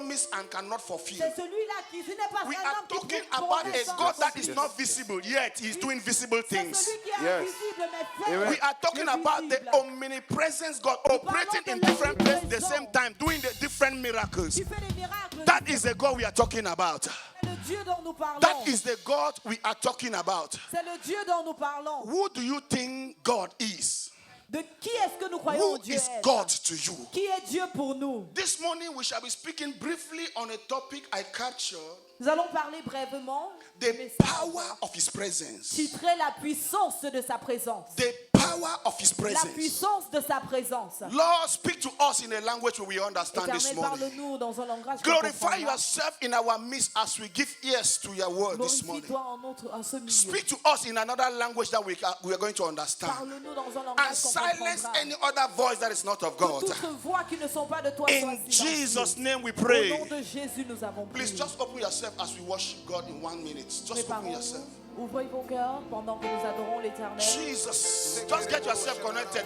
promise and cannot fulfill. C'est celui-là qui n'est pas We un are homme qui talking peut about promettre a sans God that accomplir. is not visible, yet He's doing visible C'est things. celui qui est Yes. invisible mais fait. Amen. We are talking about the Visible. omnipresence God operating in different places at the same time, doing the different miracles. Qui fait des miracles. That is the God we are talking about. C'est le Dieu dont nous parlons. That is the God we are talking about. C'est le Dieu dont nous parlons. Who do you think God is? De qui est-ce que nous croyons Who Dieu is est? God to you? Qui est Dieu pour nous? This morning we shall be speaking briefly on a topic I captured, Nous allons parler brièvement du the message power of His presence. titré La puissance de sa présence. The power of His La presence. puissance de sa présence. Lord, speak to us in a language we understand this Éternel, morning. parle-nous dans un langage que Glorify comprendra. yourself in our midst as we give ears to your word this morning. Glorifie-toi en ce milieu. Speak to us in another language that we are going to understand. Parle-nous dans un And langage qu'on silence comprendra. any other voice that is not of God. Que toutes voix qui ne sont pas de toi soient In silencieuses. Jesus' name we Au pray. nom de Jésus, nous avons Please prié. just open yourself as we worship God in 1 minute. Just open Préparons-nous. yourself. Ouvrez vos cœurs pendant que nous adorons l'Éternel. Jesus. Just get yourself connected.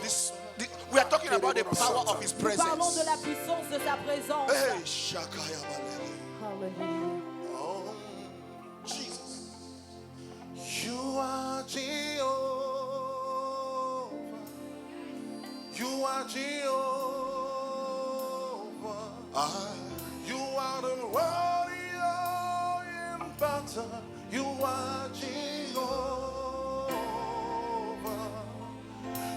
We are talking about the power of His Nous parlons presence. de la puissance de sa présence. Hey, Shakaya Balele. Hallelujah. Oh, Jesus. You are Jehovah. You are Jehovah. You are the warrior in battle. You are Jehovah.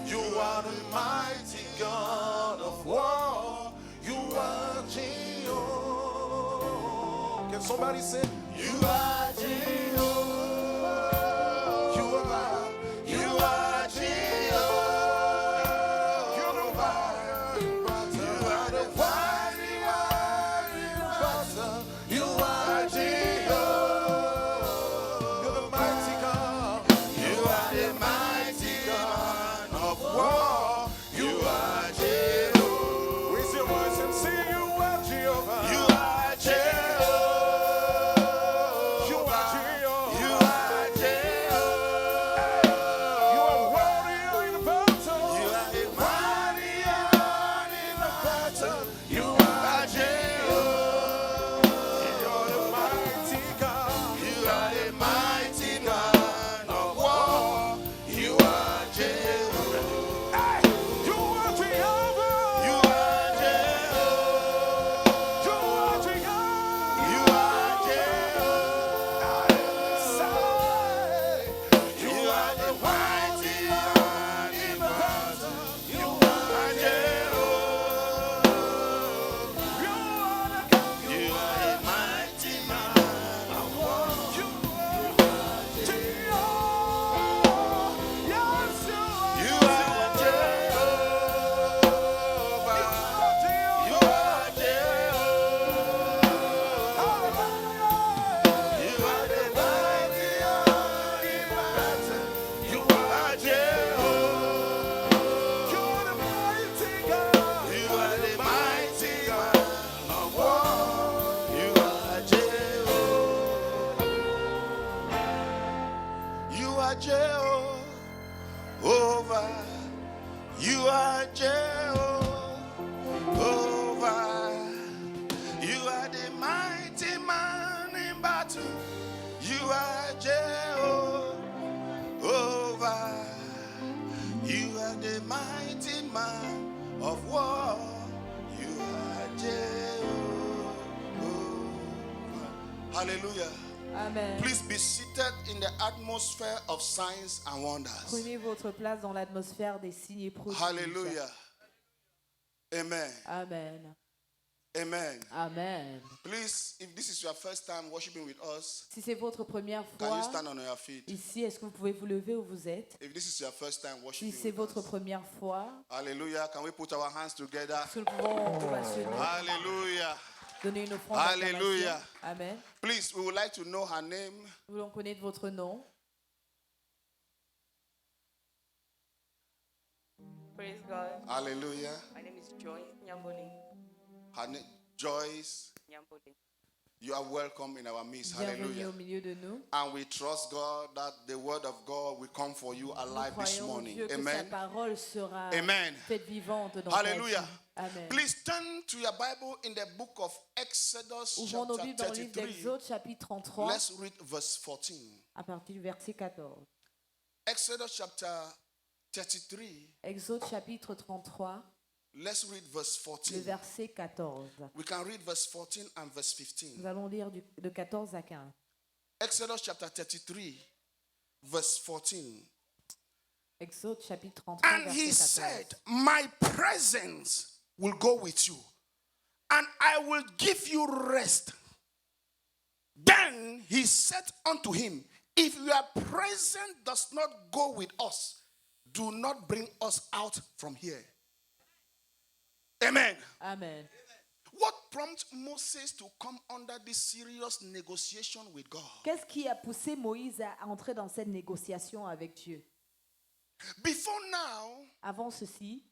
You are the mighty God of war. You are Jehovah. Can somebody say, You are Jehovah. You are Jehovah. You're the mighty battle. You are the mighty one in battle. You are Jehovah. You're the mighty God. You are the mighty God of war. You are Jehovah. Raise your voice and say, You are Jehovah. You are Jehovah. You are Jehovah. You are Jehovah. You are warrior in battle. You are the mighty one in the battle. You are Jehovah. You are the mighty God. You are the mighty God of war. You are Jehovah. Hey, you are Jehovah. You are Jehovah. You are Jehovah. You are Jehovah. You are the mighty one in the battle. You are Jehovah. You are the God. You are the mighty man of war. You are Jehovah. Yes, you are Jehovah. You are Jehovah. You are the mighty one in battle. You are Jehovah. You are the mighty God. You are the mighty God of war. You are Jehovah. You are Jehovah. You are Jehovah. You are the mighty man in battle. You are Jehovah. You are the mighty man of war. You are Jehovah. Hallelujah. Amen. Please be seated in the atmosphere of signs and wonders. Prenez votre place dans l'atmosphère des signes et prodiges. Hallelujah. Amen. Amen. Amen. Amen. Please, if this is your first time worshiping with us, Si c'est votre première can you fois stand on your feet? ici, est-ce que vous pouvez vous lever où vous êtes? If this is your first time Si worshiping c'est with votre us, première fois, hallelujah. Can we put our hands together? est-ce que nous pouvons ovationner, Hallelujah. donner une offrande Hallelujah. d'acclamation? Amen. Please, we would like to know her name. Nous voulons connaître votre nom. Praise God. Hallelujah. My name is Joyce Nyamboli. Her name, Joyce. Nyamboli. You are welcome in our midst. Bienvenue Hallelujah. au milieu de nous. And we trust God that the word of God will come for you Nous alive this croyons en morning. Dieu que sa Amen. parole sera Amen. faite vivante dans ta Hallelujah. vie. Amen. Please turn to your Bible in the book of Exodus Ouvrons nos Bibles dans chapter le livre 33. d'Exode, chapitre 33, Let's read verse 14. à partir du verset 14. Exodus chapter 33. Exode, chapitre 33, Let's read verse le 14. verset 14. We can read verse 14 and verse 15. Nous allons lire de 14 à 15. Exodus chapter 33, verse 14. Exode, chapitre 33, And he verset 14. said, my presence will go with you, and I will give you rest. Then he said unto him, if your presence does not go with us, do not bring us out from here. Amen. Amen. What prompted Moses to come under this serious negotiation with God? Qu'est-ce qui a poussé Moïse à entrer dans cette négociation avec Dieu? Before now, Avant ceci,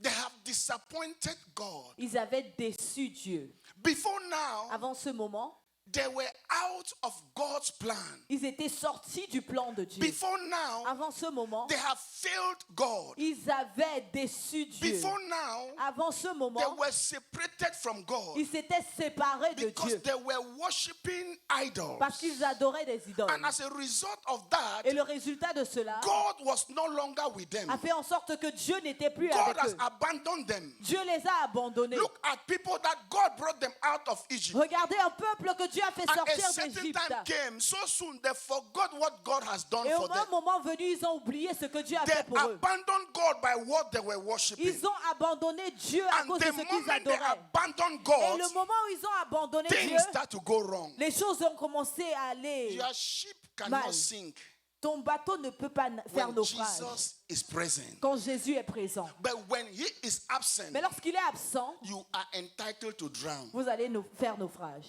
they have disappointed God. ils avaient déçu Dieu. Before now, Avant ce moment, they were out of God's plan. ils étaient sortis du plan de Dieu. Before now, Avant ce moment, they have failed God. ils avaient déçu Dieu. Before now, Avant ce they moment, were separated from God ils s'étaient séparés de because Dieu they were worshiping idols. parce qu'ils adoraient des idoles. And as a result of that, Et le résultat de cela God was no longer with them. a fait en sorte que Dieu n'était plus God avec has eux. abandoned them. Dieu les a abandonnés. Look at people that God brought them out of Egypt. Regardez un peuple que Dieu a fait And a sortir certain d'Égypte. time came, so soon they forgot what God has done Et for au them. moment venu, ils ont oublié ce que Dieu a They fait pour eux. abandoned God by what they were worshiping. Ils ont abandonné Dieu à And cause the de ce qu'ils moment they adoraient. abandoned Et God, le moment où ils ont abandonné Dieu, things start to go wrong. les choses ont commencé à aller. Your ship cannot Mal. sink Ton bateau ne peut pas faire when naufrage Jesus is present. quand Jésus est présent. But when he is absent, Mais lorsqu'il est absent, you are entitled to drown. vous allez faire naufrage.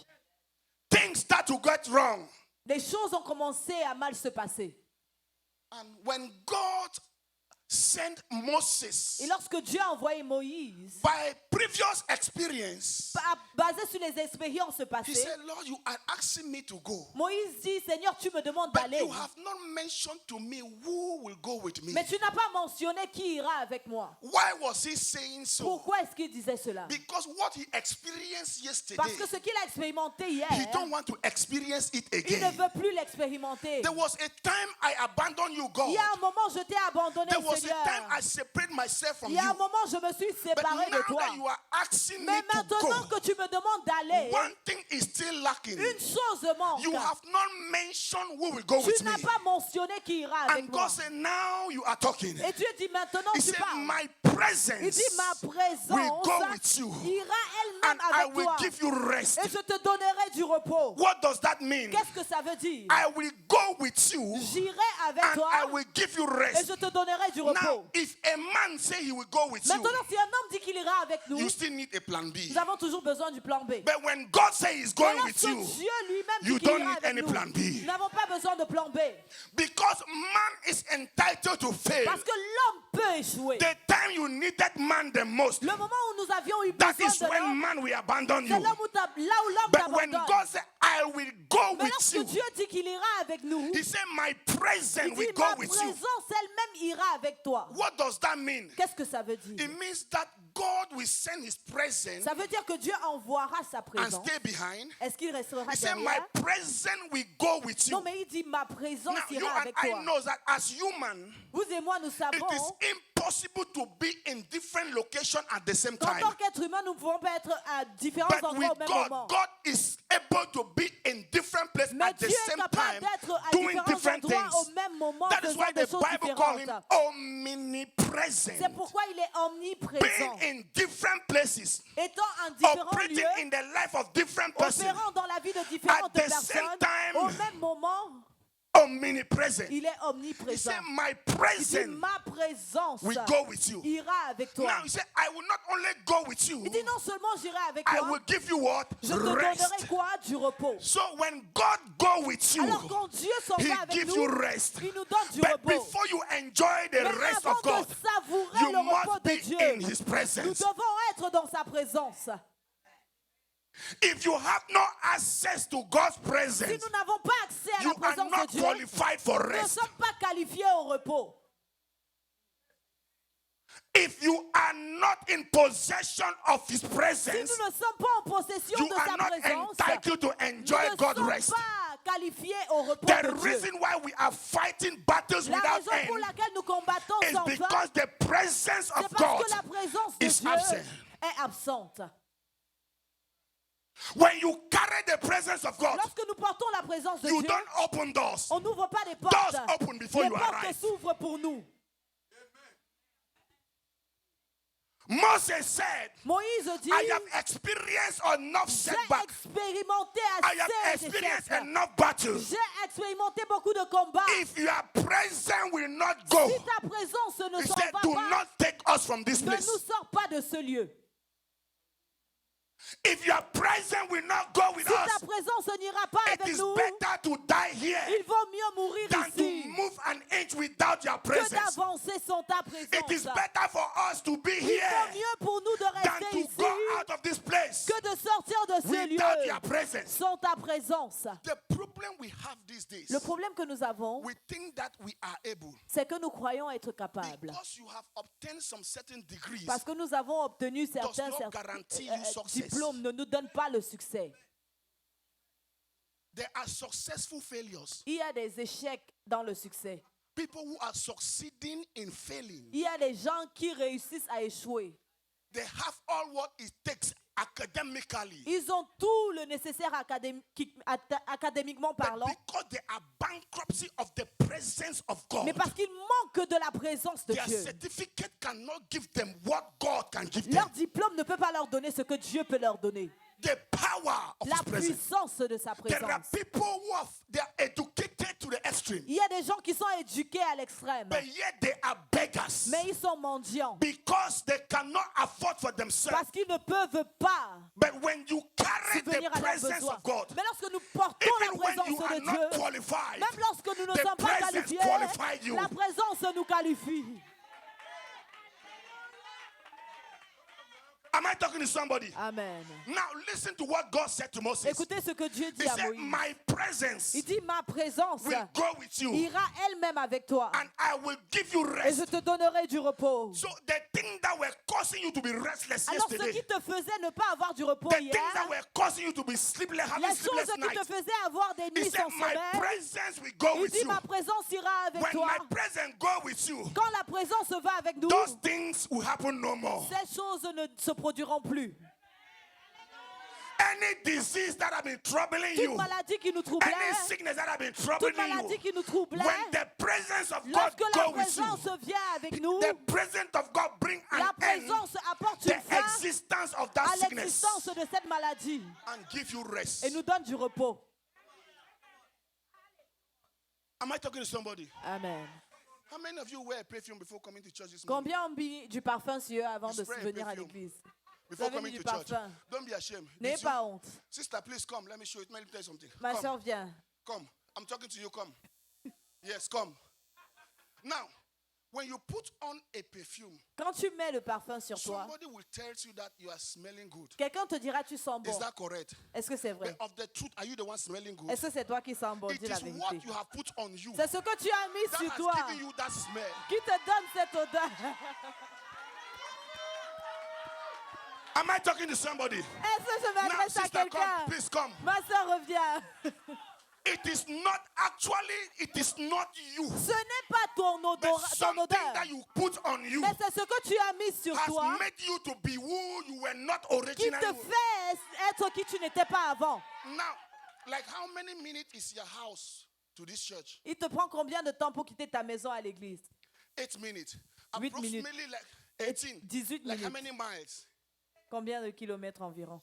Things start to get wrong. Les choses ont commencé à mal se passer. And when God sent Moses Et lorsque Dieu a envoyé Moïse, by previous experience, basé sur les expériences he passées, said, Lord, you are asking me to go. Moïse dit, Seigneur, tu me demandes But d'aller. you have not mentioned to me who will go with me. Mais tu n'as pas mentionné qui ira avec moi. Why was he saying so? Pourquoi est-ce qu'il disait cela? Because what he experienced yesterday, Parce que ce qu'il a expérimenté hier, he don't want to experience it il ne again. veut plus l'expérimenter. There was a time I abandoned you, God. Il y a un moment, je t'ai abandonné, There was a Seigneur. time I separated myself from Il y a un you. moment, je me suis But séparé de now toi. that you are asking me Mais to maintenant go, que tu me demandes d'aller, one thing is still lacking. une chose manque. You have not mentioned who will go with Tu me. n'as pas mentionné qui ira avec And moi. God said, now you are talking. Et Dieu dit maintenant He tu said, parles. my Il presence dit ma will présence go with you. ira And elle-même I avec will toi. give you rest. Et je te donnerai du repos. What does that mean? Qu'est-ce que ça veut dire? I will go with you J'irai avec and toi I will give you et rest. je te donnerai du Now, repos. if a man say he will go with you, Maintenant, si un homme dit qu'il ira avec nous, you still need a plan B. nous avons toujours besoin du plan B. But when God says he's going Mais with lorsque you, Dieu lui-même you dit qu'il don't ira need avec any nous, plan B. nous n'avons pas besoin de plan B. Because man is entitled to fail. Parce que l'homme peut échouer. The time you needed man the most, Le moment où nous avions eu that besoin is de when l'homme, man will abandon c'est you. là où l'homme But when t'abandonne. God said, I will go Mais with lorsque you, Dieu dit qu'il ira avec nous, he said, my il presence dit will go ma with you. présence elle-même ira avec toi. What does that mean? Qu'est-ce que ça veut dire? It means that God will send his presence Ça veut dire que Dieu envoiera sa and présence. stay behind. Est-ce qu'il restera He said, my derrière? presence will go with you. Non, mais il dit ma présence Now, you ira and avec I toi. know that as human, Vous et moi, nous it savons is impossible to be in different locations at the same qu'en time. tant qu'être humain, nous ne pouvons pas être à différents But endroits with au même God, moment. God is able to be in different places Mais at the Dieu est same capable time, d'être à doing différents different endroits au things. même moment, That is faisant why des the choses Bible calls him différentes. omnipresent. C'est pourquoi il est omniprésent. Being in different places, Étant en différents operating lieux, in the life of different persons, opérant dans la vie de différentes At the same personnes, time, au même moment, omnipresent. il est He omniprésent. said, my Il dit presence ma présence will go with you. ira avec toi. Now he said, I will not only go with you, Il dit non seulement j'irai avec I toi, will give you what? je te Rest. donnerai quoi? Du repos. So when God go with you, Alors quand Dieu s'en he va avec gives nous, you rest. il nous donne du But repos. before you enjoy the Mais rest avant of God, de savourer you le repos must de be Dieu, in his nous presence. devons être dans sa présence. If you have no access to God's Si presence, nous n'avons pas accès à you la are présence de not Dieu, qualified for nous ne rest. sommes pas qualifiés au repos. If you are not in possession of his Si presence, nous ne sommes pas en possession you de are sa not présence, entitled to nous enjoy ne God's sommes rest. pas qualifiés au repos The de Dieu. reason why we are fighting battles La without raison pour end laquelle nous combattons is sans fin, because the presence c'est of parce God que la présence de is Dieu absent. est absente. When you carry the presence of God, Lorsque nous portons la présence de you Dieu, don't open doors. on n'ouvre pas les portes. Doors open before Les you portes arrive. s'ouvrent pour nous. Moses said, Moïse dit, I have experienced enough j'ai setback. expérimenté I have assez experienced d'échecs. enough battles. J'ai expérimenté beaucoup de combats. If your presence will not go, Si ta présence ne he s'en said, va do pas, not take us from this ne place. nous sors pas de ce lieu. If your presence will not go with Si ta us, présence n'ira pas it avec is nous, better to die here il vaut mieux mourir than to ici move an inch without your que presence. d'avancer sans ta It is présence. better for us to be Il here vaut mieux pour nous de than rester to ici go out of this place que de sortir de ce without your lieu presence. sans ta présence. The problem we have these days, Le problème que nous avons, we think that we are able c'est que nous croyons être capables. because you have obtained some certain degrees. Parce que nous avons obtenu certains not guarantee you success. diplômes ne nous donnent pas le succès. There are successful failures. Il y a des échecs dans le succès. People who are succeeding in failing. Il y a des gens qui réussissent à échouer. They have all what it takes academically. Ils ont tout le nécessaire académiquement But parlant, because they are bankruptcy of the presence of God, mais parce qu'ils manquent de la présence de their Dieu. certificate cannot give them what God can give Leur them. diplôme ne peut pas leur donner ce que Dieu peut leur donner. The power of La His presence. puissance de sa There are présence. people who they are educated to the extreme, Il y a des gens qui sont éduqués à l'extrême, but yet they are beggars mais ils sont mendiants because they cannot afford for themselves. parce qu'ils ne peuvent pas But when you carry the subvenir à leurs presence besoins. of God, Mais lorsque nous portons la even when you présence are de not Dieu, qualified, même lorsque nous ne the sommes pas presence qualifiés, qualified you. la présence nous qualifie. Am I talking to somebody? Amen. Now listen to what God said to Moses. Écoutez ce que Dieu dit He à said, Moïse. my presence Il dit, ma présence will go with you ira elle-même avec toi and I will give you et je rest. te donnerai du repos. So the things that were causing you to be restless Alors ce yesterday, qui te faisait ne pas avoir du repos the things that hier, were causing you to be sleepless, having les choses sleepless qui te nights, faisaient avoir des he nuits said, sans my sommeil, presence will go il with dit, you. ma présence ira avec When toi. my presence go with you, Quand la présence va avec nous, those things will happen no more. ces choses ne se produiront plus. Any disease that have been troubling Toute you, maladie qui nous troublait, any sickness that have been troubling toute maladie you, qui nous troublait, when the presence of God lorsque la go with you, présence vient avec nous, the presence of God bring an la end présence apporte the une fin existence of à that sickness l'existence de cette maladie and give you rest. et nous donne du repos. Am I talking to somebody? Amen. How many of you wear perfume before coming to church this morning? Combien ont mis du parfum sur eux avant de spray a venir à perfume l'église? Before avez coming mis to du church. parfum. Don't be ashamed. N'ayez It's you. pas honte. Sister, please come. Let me show you. Let me tell you something. Ma Come. soeur vient. Come. I'm talking to you. Come. Yes, come. Now, when you put on a perfume, Quand tu mets le parfum sur toi, somebody will tell you that you are smelling good. quelqu'un te dira tu sens bon. Is that correct? Est-ce que c'est vrai? But of the truth, are you the one smelling good? Est-ce que c'est toi qui sens bon? It Dis la is what vérité. you have put on you C'est ce que tu as mis that sur has toi given you that smell. qui te donne cette odeur. Am I talking to somebody? Est-ce que je Now, m'adresse à sister, come. quelqu'un? Please come. Ma soeur revient. It is not you. Ce n'est pas ton But odeur, ton something odeur, that you put on you mais c'est ce que tu as mis sur toi has made you to be who you were not qui originally. te fait être qui tu n'étais pas avant. Now, like how many minutes is your house to this church? Il te prend combien de temps pour quitter ta maison à l'église? 8 minutes. 8 Approximately like 18. 18 Like how minutes. many miles? Combien de kilomètres environ?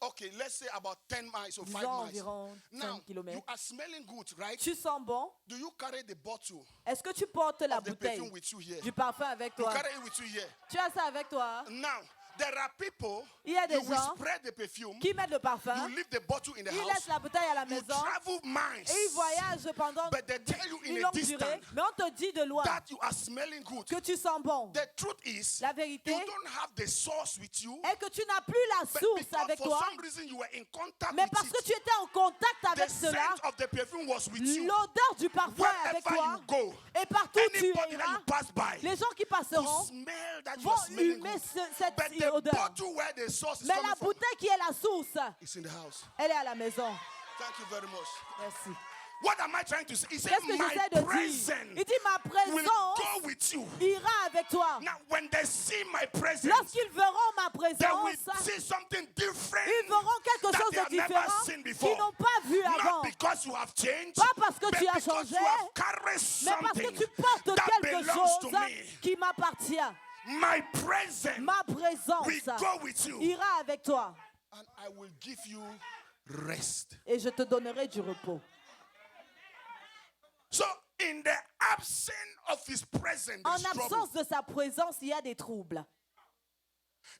Okay, let's say about 10 miles or 5 Disons miles. environ 5 Now, you kilomètres. are smelling good, right? Tu sens bon? Do you carry the bottle Est-ce que tu portes la of the bouteille perfume with you here? du parfum avec You toi? carry it with you here. Tu as ça avec toi? Now, There are people, Il y a des you will gens spread the perfume, qui mettent le parfum, you leave the bottle in the ils house, laissent la bouteille à la you maison travel miles, et ils voyagent pendant but they tell you une in a longue durée. distance Mais on te dit de loin that you are smelling good. que tu sens bon. The truth is, La vérité you don't have the source with you, est que tu n'as plus la but source because avec for toi, some reason you were in contact mais with parce que it, tu étais en contact the avec cela, scent of the perfume was with you. l'odeur du parfum est avec Wherever toi. you go, Et partout où tu anybody that iras, you pass by, les gens qui to passeront smell that you vont are smelling humer good. cette But the odeur. bottle where the source is Mais coming la from, bouteille qui est la source, it's in the house. elle est à la maison. Thank you very much. Merci. What am I trying to say? He said, Qu'est-ce que my j'essaie de dire? presence Il dit ma will présence go with you. ira avec toi. Now, when they see my presence, Lorsqu'ils verront ma they will présence, see something different ils verront quelque that chose they de have never différent seen qu'ils before. n'ont pas vu avant. Not because you have changed, Pas parce que but tu as because changé, you have carried mais parce que something tu portes that quelque belongs to chose me. qui m'appartient. My presence Ma présence will go with you, ira avec toi and I will give you rest. et je te donnerai du repos. So, in the absence of his presence, En there's trouble. absence de sa présence, il y a des troubles.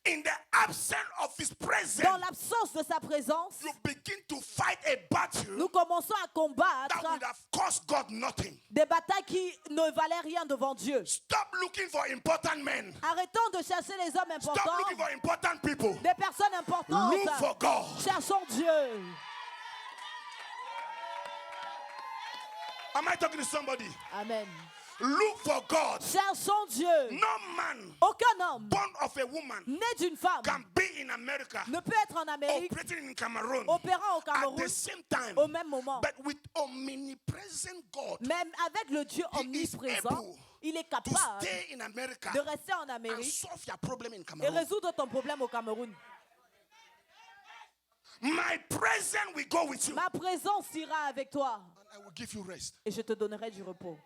In the absence of his presence, Dans l'absence de sa présence, you begin to fight a battle nous commençons à that combattre would have cost God nothing. des batailles qui ne valaient rien devant Dieu. Stop looking for important men. Arrêtons de chercher les hommes Stop importants, looking for important people. des personnes importantes. Look for God. Cherchons Dieu. Am I talking to somebody? Amen. Look for God. Cherchons Dieu. No man Aucun homme born of a woman né d'une femme can be in America, ne peut être en Amérique, operating in Cameroon opérant au at Cameroun the same time. au même moment. But with omnipresent God Même avec le Dieu He is omniprésent, able il est to capable stay in America de rester en and Amérique solve your problem in et Cameroon. résoudre ton problème au Cameroun. My presence will go with you, Ma présence ira avec toi and I will give you rest. et je te donnerai du repos.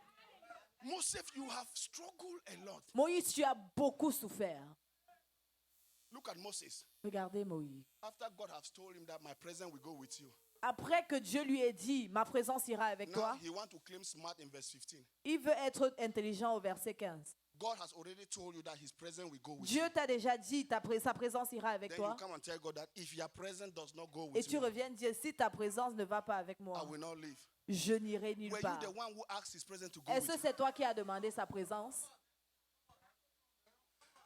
Moses, you have struggled a lot. Moïse, tu as beaucoup souffert. Look at Moses. Regardez Moïse. After God has told him that my presence will go with you, Après que Dieu lui ait dit, ma présence ira avec now toi, he wants to claim smart in verse 15. il veut être intelligent au verset 15. God has already told you that his presence will go with Dieu you. t'a déjà dit, sa présence ira avec Then toi. you come and tell God that if your presence does not go Et with tu me, reviens dire, si ta présence ne va pas avec I moi, will not leave. je n'irai nulle Were you part. the one who asked his presence to go Est-ce with que you? c'est toi qui as demandé sa présence?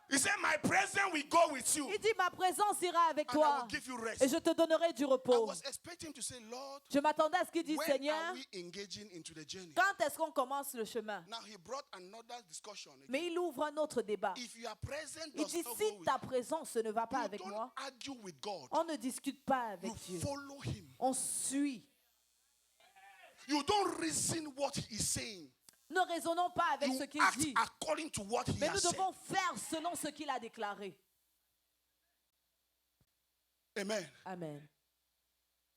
He said, my presence will go with you, Il dit, ma présence ira avec and I toi will give you rest. et je te donnerai du I repos. was expecting him to say, Lord, Je m'attendais à ce qu'il dise, when Seigneur, are we engaging into the journey? quand est-ce qu'on commence le chemin? Now he brought another discussion. Again. Mais il ouvre un autre débat. If your presence Il does dit, not si go with ta présence ne va pas you, avec don't moi, argue with God. on ne discute pas avec You Dieu. follow him. On suit. You don't reason what he is saying. Ne raisonnons pas avec You ce qu'il act dit, according to what he mais nous has said. devons faire selon ce qu'il a déclaré. Amen. Amen.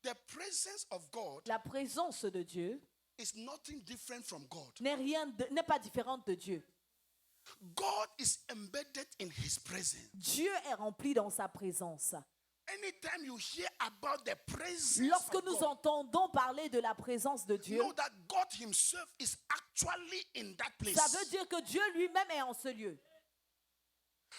The presence of God La présence de Dieu is nothing different from God. n'est pas différente de Dieu. God is embedded in his presence. Dieu est rempli dans sa présence. Anytime you hear about the presence Lorsque of nous God, entendons parler de la présence de Dieu, know that God himself is actually in that place. ça veut dire que Dieu lui-même est en ce lieu.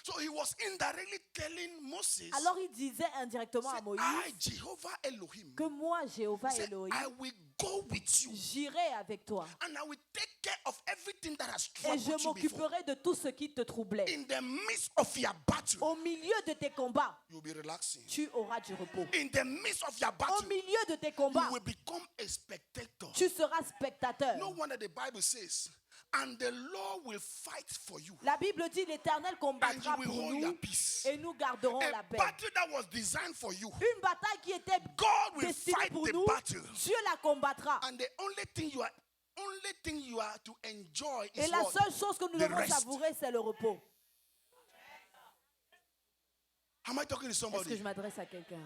So he was indirectly telling Moses, Alors il disait indirectement à say, Moïse I, Jehovah Elohim, que moi, Jéhovah say, I Elohim, will go with you j'irai avec toi and I will take care of everything that has et troubled je you before. m'occuperai de tout ce qui te troublait. In the midst of your battle, Au milieu de tes combats, you'll be relaxing. tu auras du repos. In the midst of your Au battle, milieu de tes you combats, will become a spectator. tu seras spectateur. No wonder the Bible says, and the Lord will fight for you. La Bible dit l'Éternel combattra And you will pour hold nous your peace. et nous garderons la A paix. battle that was designed for you, Une bataille qui était God will destinée fight pour the nous, battle. Dieu la combattra. And the only thing you are to enjoy Et is la what? seule chose que nous The devons rest. savourer, c'est le repos. Am I talking to Est-ce que somebody? je m'adresse à quelqu'un?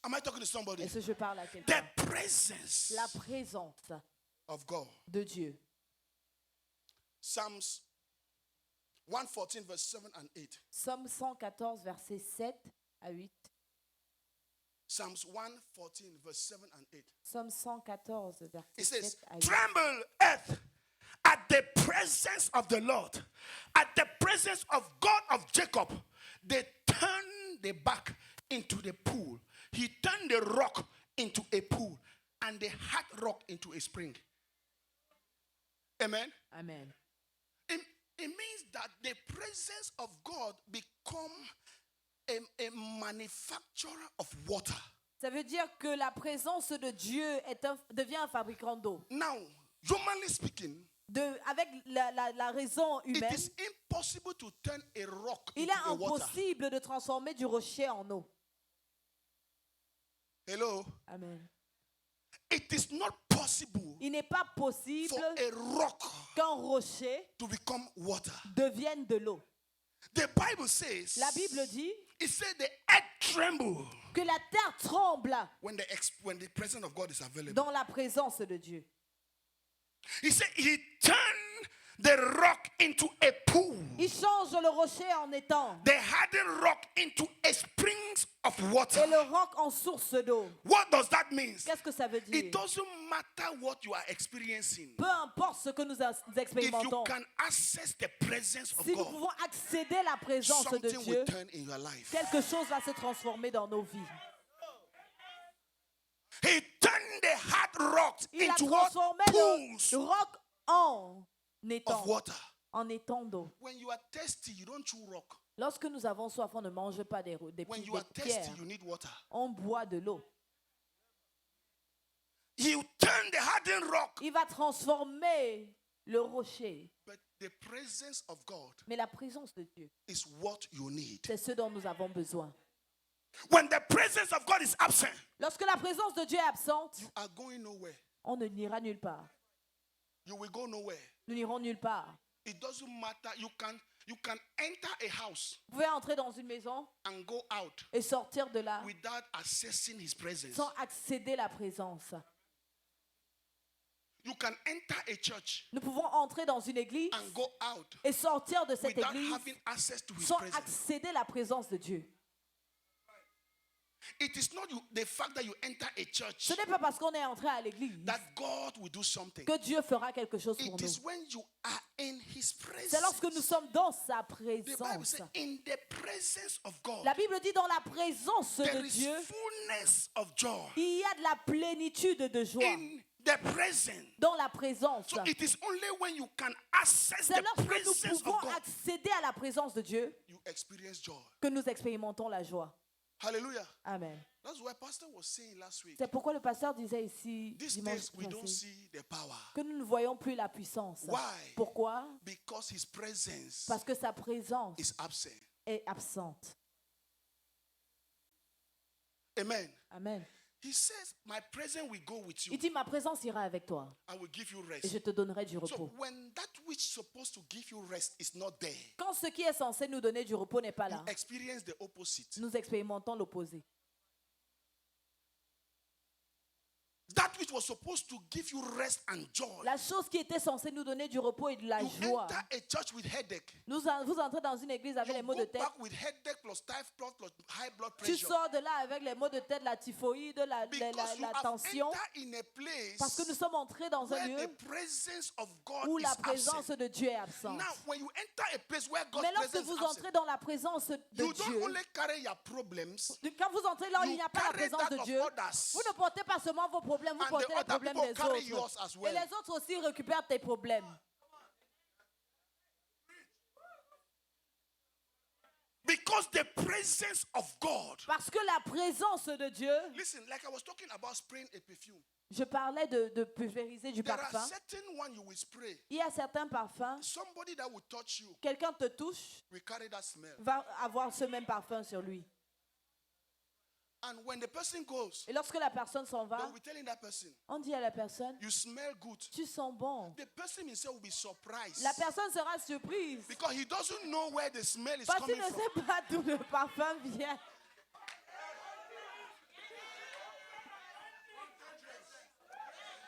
Am I talking to somebody? Est-ce que je parle à The quelqu'un? presence La présence of God. de Dieu. Psalms 114 verse 7 and 8. Psaume 114, versets 7 à 8. Psalms 114 verse 7 and 8. Psaume 114, It verset says, 7 à 8. tremble earth at the presence of the Lord, at the presence of God of Jacob. they turned the back into the pool. He turned the rock into a pool and the hard rock into a spring. Amen. Amen. It means that the presence of God become a manufacturer of water. Ça veut dire que la présence de Dieu devient un fabricant d'eau. Now, humanly speaking, Avec la raison it humaine, is impossible to turn a rock il into est a water. impossible de transformer du rocher en eau. Hello. Amen. It is not possible Il n'est pas possible for a rock qu'un rocher to become water. devienne de l'eau. The Bible says, La Bible dit it said the earth tremble que la terre tremble when the presence of God is available. dans la présence de Dieu. He said he turned the rock into a pool, Il change le rocher en étang the hardened rock into a springs of water. et le roc en source d'eau. What does that mean? Qu'est-ce que ça veut dire? It doesn't matter what you are experiencing. Peu importe ce que nous If you expérimentons, can access the presence of si nous God, pouvons accéder à la présence de something Dieu, will turn in your life. quelque chose va se transformer dans nos vies. He turned the hard rocks Il a into what? transformé Pools le roc en of étang, water. en étang d'eau. When you are thirsty, you don't chew rock. Lorsque nous avons soif, on ne mange pas des When you are thirsty, pierres, you need water. on boit de l'eau. He turned the hardened rock. Il va transformer le rocher. But the presence of God Mais la présence de Dieu, is what you need. c'est ce dont nous avons besoin. When the presence of God is absent, Lorsque la présence de Dieu est absente, you are going nowhere. on ne n'ira nulle part. You will go nowhere. Nous n'irons nulle part. It doesn't matter. You can enter a house Vous pouvez entrer dans une maison and go out et sortir de là without accessing His presence. sans accéder à la présence. You can enter a church Nous pouvons entrer dans une église and go out et sortir de cette without église having access to His sans presence. accéder à la présence de Dieu. It is not the fact that you enter a church Ce n'est pas parce qu'on est entré à l'église that God will do something. que Dieu fera quelque chose pour It is nous. when you are in His presence. C'est lorsque nous sommes dans sa The Bible présence. says, in the presence of God, La Bible dit dans la présence there de is Dieu, fullness of joy. il y a de la plénitude de joie. In the presence. Dans la présence. So it is only when you can access C'est the lorsque nous presence pouvons of God accéder à la présence de Dieu you experience joy. que nous expérimentons la joie. Hallelujah. Amen. That's what Pastor was saying last week. C'est pourquoi le pasteur disait ici, These dimanche days we don't passé, see the power. que nous ne voyons plus la puissance. Why? Pourquoi? Because His presence Parce que sa présence is absent. est absente. Amen. Amen. He says, my presence will go with you. Il dit, ma présence ira avec toi I will give you et je rest. te donnerai du So repos. when that which is supposed to give you rest is not there, Quand ce qui est censé nous donner du repos n'est pas you là, experience the opposite. nous expérimentons l'opposé. That which was supposed to give you rest and joy. La chose qui était censée nous donner du repos et de la You joie. enter a church with headache. Vous entrez dans une église avec les You maux go de tête. back with headache plus typhoid plus high blood Tu pressure. sors de là avec les maux de tête, la typhoïde, la Because you have tension. entered in a Parce que nous place sommes entrés dans un where lieu the presence of God où is la présence absent. de Dieu est absente. Now, when you enter a place where God's Mais lorsque presence vous is absent, entrez dans la présence de you don't Dieu, only carry your problems, quand vous entrez là où il you n'y a pas la carry présence that de of Dieu, others. vous ne portez pas seulement vos problèmes, vous And portez the les other problèmes people des carry yours autres. as well. Et les autres aussi récupèrent tes problèmes. Because the presence of God. Parce que la présence de Dieu, Listen, like I was talking about spraying a perfume. je parlais de pulvériser du There are parfum. certain ones you will spray. Il y a certains parfums, Somebody that will touch you quelqu'un te touche, will carry that smell. va avoir ce même parfum sur lui. And when the person goes, Et lorsque la personne s'en they va, will be telling that person, on dit à la personne, you smell good. tu sens bon. The person himself will be surprised. La personne sera surprise Because he doesn't know where the smell is parce qu'il coming ne from. sait pas d'où le parfum vient.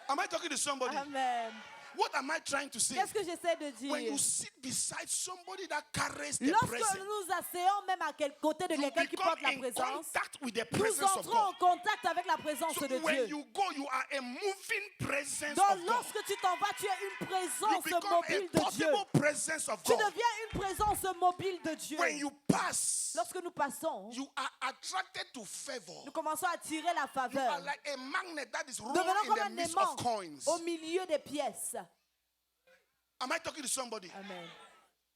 Am I talking to somebody? Amen. What am I trying to say? Qu'est-ce que j'essaie de When you dire? sit beside somebody that carries the Lorsque presence, nous nous asseyons même à côté de you quelqu'un qui become porte la in présence, contact with the nous presence of entrons en God. contact avec la présence So de when Dieu. you go, you are a moving presence Donc of God. lorsque tu t'en vas, tu es une You présence become mobile a de Dieu. portable presence of Tu God. deviens une présence mobile de Dieu. When you pass, Lorsque nous passons, you are attracted to favor. nous commençons à tirer la You are faveur. like a magnet that is Nous rolling devenons in comme the un midst aimant of coins. au milieu des pièces. Am I talking to somebody? Amen.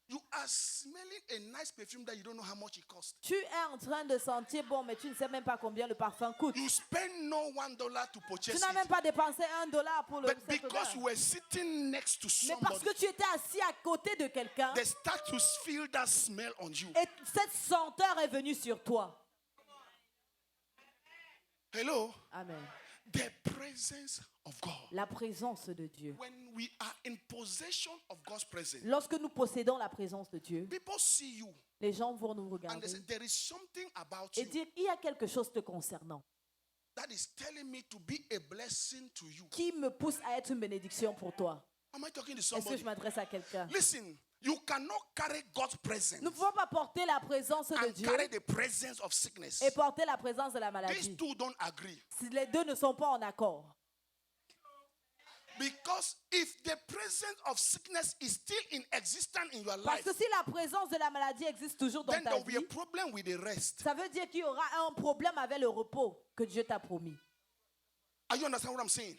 You are smelling a nice perfume that you don't know how much it costs. Tu es en train de sentir bon, mais tu ne sais même pas combien le parfum coûte. You spend no $1 to Tu purchase n'as même it. pas dépensé $1 pour le But cette because odeur. you were sitting next to Mais parce somebody, que tu étais assis à côté de quelqu'un they start to feel that smell on you. et cette senteur est venue sur toi. Hello? Amen. The presence of God. La présence de Dieu. When we are in possession of God's presence, Lorsque nous possédons la présence de Dieu, people see you les gens vont nous and they regarder say, there is something about et you dire il y a quelque chose te concernant that is telling me to be a blessing to you. qui me pousse à être une bénédiction pour toi. Am I talking to Est-ce que somebody? je m'adresse à quelqu'un? Listen, you cannot carry God's presence Nous ne pouvons pas porter la présence de and Dieu carry the presence of sickness. et porter la présence de la These maladie. two don't agree. Si les deux ne sont pas en accord. Because if the presence of sickness is still in existence in your Parce life, que si la présence de la maladie existe toujours dans then ta there will be a vie, problem with the rest. ça veut dire qu'il y aura un problème avec le repos que Dieu t'a promis. Are you understand what I'm saying?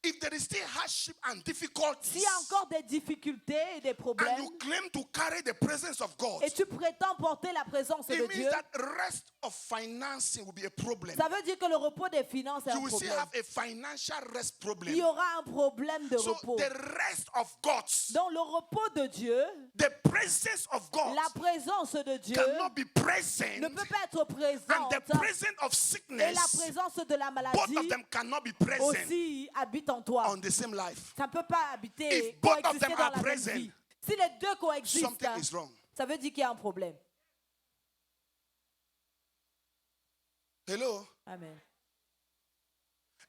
If there is still hardship and difficulties, S'il y a encore des difficultés et des and problèmes, you claim to carry the presence of God, et tu prétends porter la présence de it means Dieu, that rest of financing will be a problem. ça veut dire que le repos des finances est You un will still problème. have a financial rest Il problem. y aura un problème de So repos. the rest of God's, Dans le repos de Dieu, the presence of God la présence de Dieu cannot be ne present, peut pas être and présente the presence of et la sickness, présence de la both maladie of them cannot be present aussi habite en toi. on the same life. Ça ne peut pas habiter, If both of coexister them dans are la même present, vie. Si les deux coexistent, Something is wrong. ça veut dire qu'il y a un problème. Hello? Amen.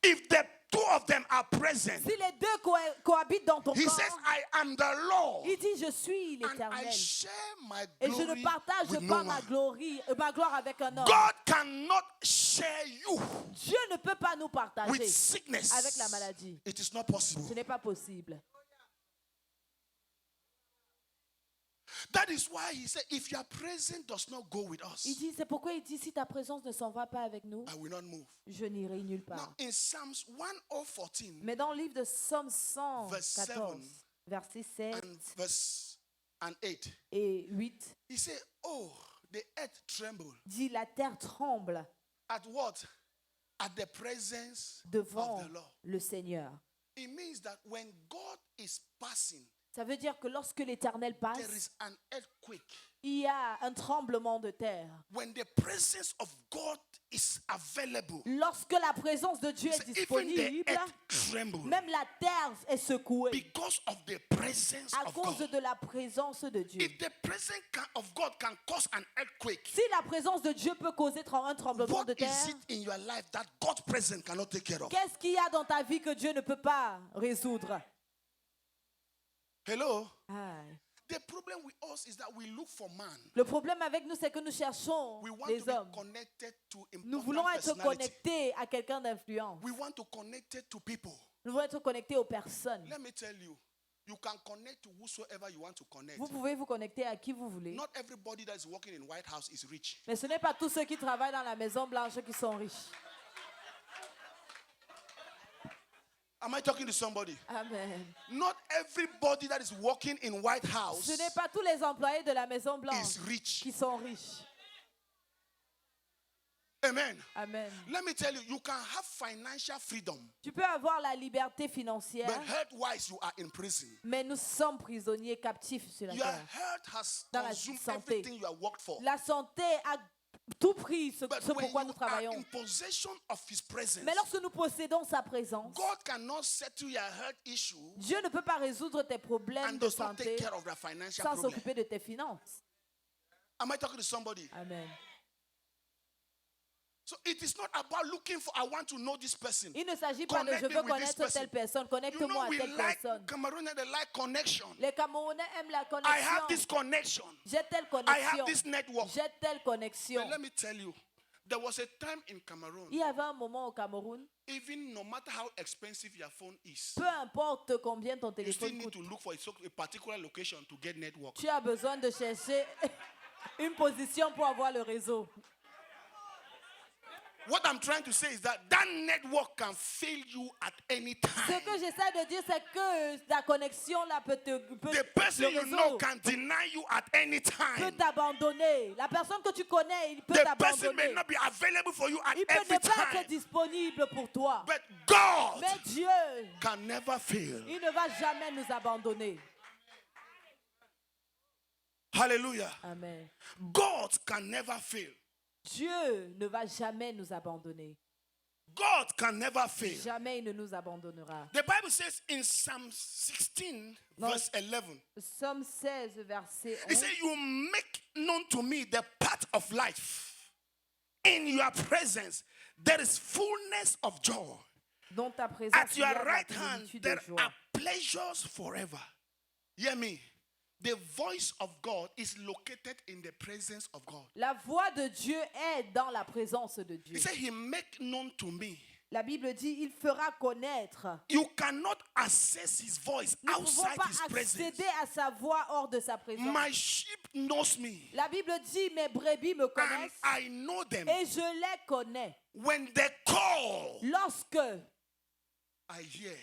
If the two of them are present, Si les deux cohabitent dans ton he corps, says, I am the Lord, il dit, je suis and I l'Éternel. share my Et je glory ne partage with pas no ma one. gloire avec un homme. God cannot share you Dieu ne peut pas nous with partager sickness. avec la maladie. It is not possible. Ce n'est pas possible. That is why he said, if your presence does not go with us, Il dit, c'est pourquoi il dit, si ta présence ne s'en va pas avec nous, I will not move. je n'irai nulle Now, part. in Psalms 114 Mais dans le livre de Somme Verse 114, 7 verset 7 and verse and 8, et 8, he said, oh, the earth trembled. dit, la terre tremble At what? At the presence devant of the Lord. le Seigneur. It means that when God is passing, Ça veut dire que lorsque l'Éternel there passe, is an earthquake. il y a un tremblement de terre. When the presence of God is available, Lorsque la présence de Dieu est even the disponible, earth trembles même la terre est secouée because of the presence à of cause God. de la présence de Dieu. If the presence of God can cause an earthquake, Si la présence de Dieu peut causer un tremblement what de is terre, it in your life that God's presence cannot take care of? qu'est-ce qu'il y a dans ta vie que Dieu ne peut pas résoudre? Hello? Aïe. The problem with us is that we look for man. Le problème avec nous, c'est que nous cherchons We want les to be hommes. connected to Nous voulons important être personality. connectés à quelqu'un d'influence. We want to connect it to people. Nous voulons être connectés aux personnes. Let me tell you, you can connect to whosoever you want to connect. Vous pouvez vous connecter à qui vous voulez. Not everybody that is working in White House is rich. Mais ce n'est pas tous ceux qui travaillent dans la Maison Blanche qui sont riches. Am I talking to somebody? Amen. Not everybody that is working in White House Ce n'est pas tous les employés de la Maison Blanche is rich. qui sont riches. Amen. Amen. Let me tell you, you can have financial freedom, Tu peux avoir la liberté financière, but health-wise, you are in prison. mais nous sommes prisonniers captifs sur la Your terre. health has Dans la consumed santé. everything you have worked for. La santé a tout pris ce But when pourquoi you nous are travaillons. in possession of His presence, Mais lorsque nous possédons sa présence, God cannot settle your health issue Dieu ne peut pas résoudre tes problèmes and de does not santé take care of the financial sans problem. s'occuper de tes finances. Am I talking to somebody? Amen. So it is not about looking for, I want to know this person. Il ne s'agit pas de Connect je me veux with this connaître telle personne, You know, connecte-moi à we telle like personne. Cameroonians, they like connection. Les Camerounais aiment la I have connexion. this connection. J'ai telle I have connexion. this network. J'ai telle connexion. But let me tell you, there was a time in Cameroon, Il y avait un moment au Cameroun, even no matter how expensive your phone is, peu importe combien ton you still téléphone need coûte, to look for a particular location to get network. tu as besoin de chercher une position pour avoir le réseau. What I'm trying to say is that network can fail you at any Ce time. que j'essaie de dire, c'est que la connexion là peut te The person le you réseau know can deny you at any peut time. t'abandonner. La personne que tu connais, il peut The person may t'abandonner. not be available for you at Il peut every ne pas time. être disponible pour toi. But God Mais Dieu, can never fail. il ne va jamais nous abandonner. Hallelujah. Amen. God can never fail. Dieu ne va jamais nous abandonner. God can never fail. Jamais il ne nous abandonnera. The Bible says in Psalm 16, No. verse 11, Psaume 16, verset it 11. says, You make known to me the path of life. In your presence, there is fullness of joy. Dans ta présence, At il y a your de la right hand, plénitude there de joie. are pleasures forever. Hear me. The voice of God is located in the presence of God. La voix de Dieu est dans la présence de Dieu. He said, He make known to me. La Bible dit, il fera connaître. You cannot access His voice Nous ne pouvons outside pas His presence. accéder à sa voix hors de sa présence. My sheep knows me, La Bible dit, mes brebis me and connaissent I know them. et je les connais. When they call, Lorsque I hear.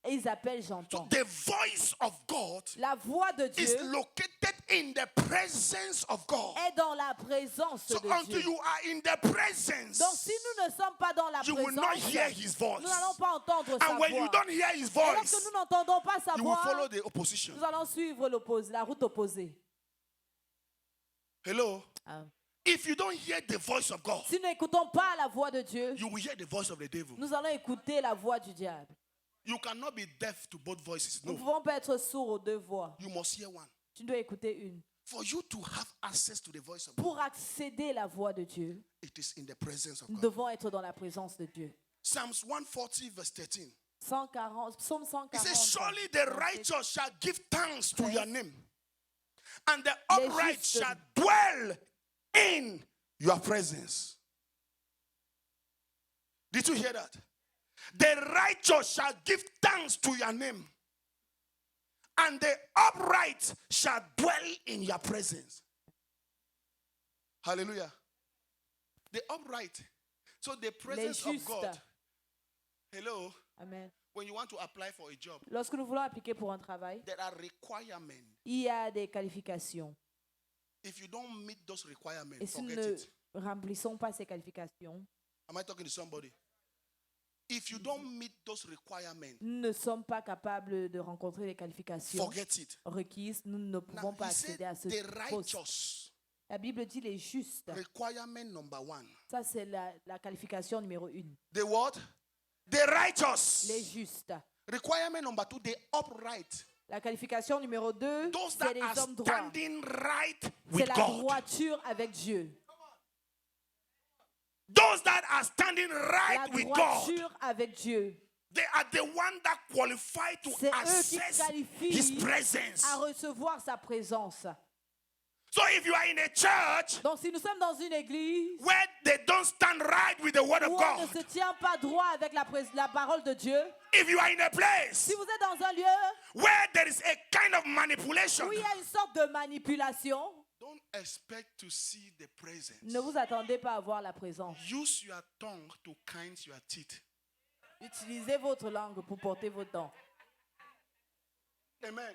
ils appellent, So j'entends. the voice of God La voix de is Dieu located in the presence of God. est dans la présence So de until Dieu. you are in the presence, Donc si nous ne sommes pas dans la you will not présence, hear His voice. nous n'allons pas entendre sa And when you voix. don't hear His Et voice, lorsque nous n'entendons pas sa you will voix, follow the opposition. nous allons suivre la route opposée. Hello? Ah. If you don't hear the voice of God, Si nous n'écoutons pas la voix de Dieu, you will hear the voice of the devil. nous allons écouter la voix du diable. You cannot be deaf to both voices. Nous ne No. pouvons pas être sourds aux deux voix. You must hear one. Tu dois écouter une. For you to have access to the voice of God, Pour accéder à la voix de Dieu, it is in the presence of nous God. devons être dans la présence de Dieu. Psalms 140, verse 13. 140, Psaume It 140. says, Surely the righteous shall give thanks to Yes. your name, and the Les upright justes. shall dwell in your presence. Did you hear that? The righteous shall give thanks to your name, and the upright shall dwell in your presence. Hallelujah. The upright. So the presence of justes. God. Hello. Amen. When you want to apply for a job, Lorsque nous voulons appliquer pour un travail, there are requirements. il y a des qualifications. If you don't meet those Et requirements, si nous forget ne it. remplissons pas ces qualifications, Am I talking to somebody? If you don't meet those requirements, nous ne sommes pas capables de rencontrer les qualifications forget it. requises. Nous ne pouvons Now, pas he said accéder à ce the poste. righteous. La Bible dit les justes. Requirement number 1. Ça, c'est la qualification numéro 1. The what? The righteous. Les justes. Requirement number 2, the upright. La qualification numéro 2, Those c'est that les are hommes droits. standing right C'est with la God. droiture avec Dieu. Those that are standing La right with God. droiture avec Dieu. They are the one that qualify to C'est eux qui access qualifient His presence. à recevoir sa présence. So if you are in a church Donc si nous sommes dans une église where they don't stand right with the word of où on ne God, se tient pas droit avec la parole de Dieu, if you are in a place si vous êtes dans un lieu where there is a kind of manipulation, où il y a une sorte de manipulation, don't expect to see the presence. ne vous attendez pas à voir la présence. Use your tongue to count your teeth. Utilisez votre langue pour porter vos dents. Amen.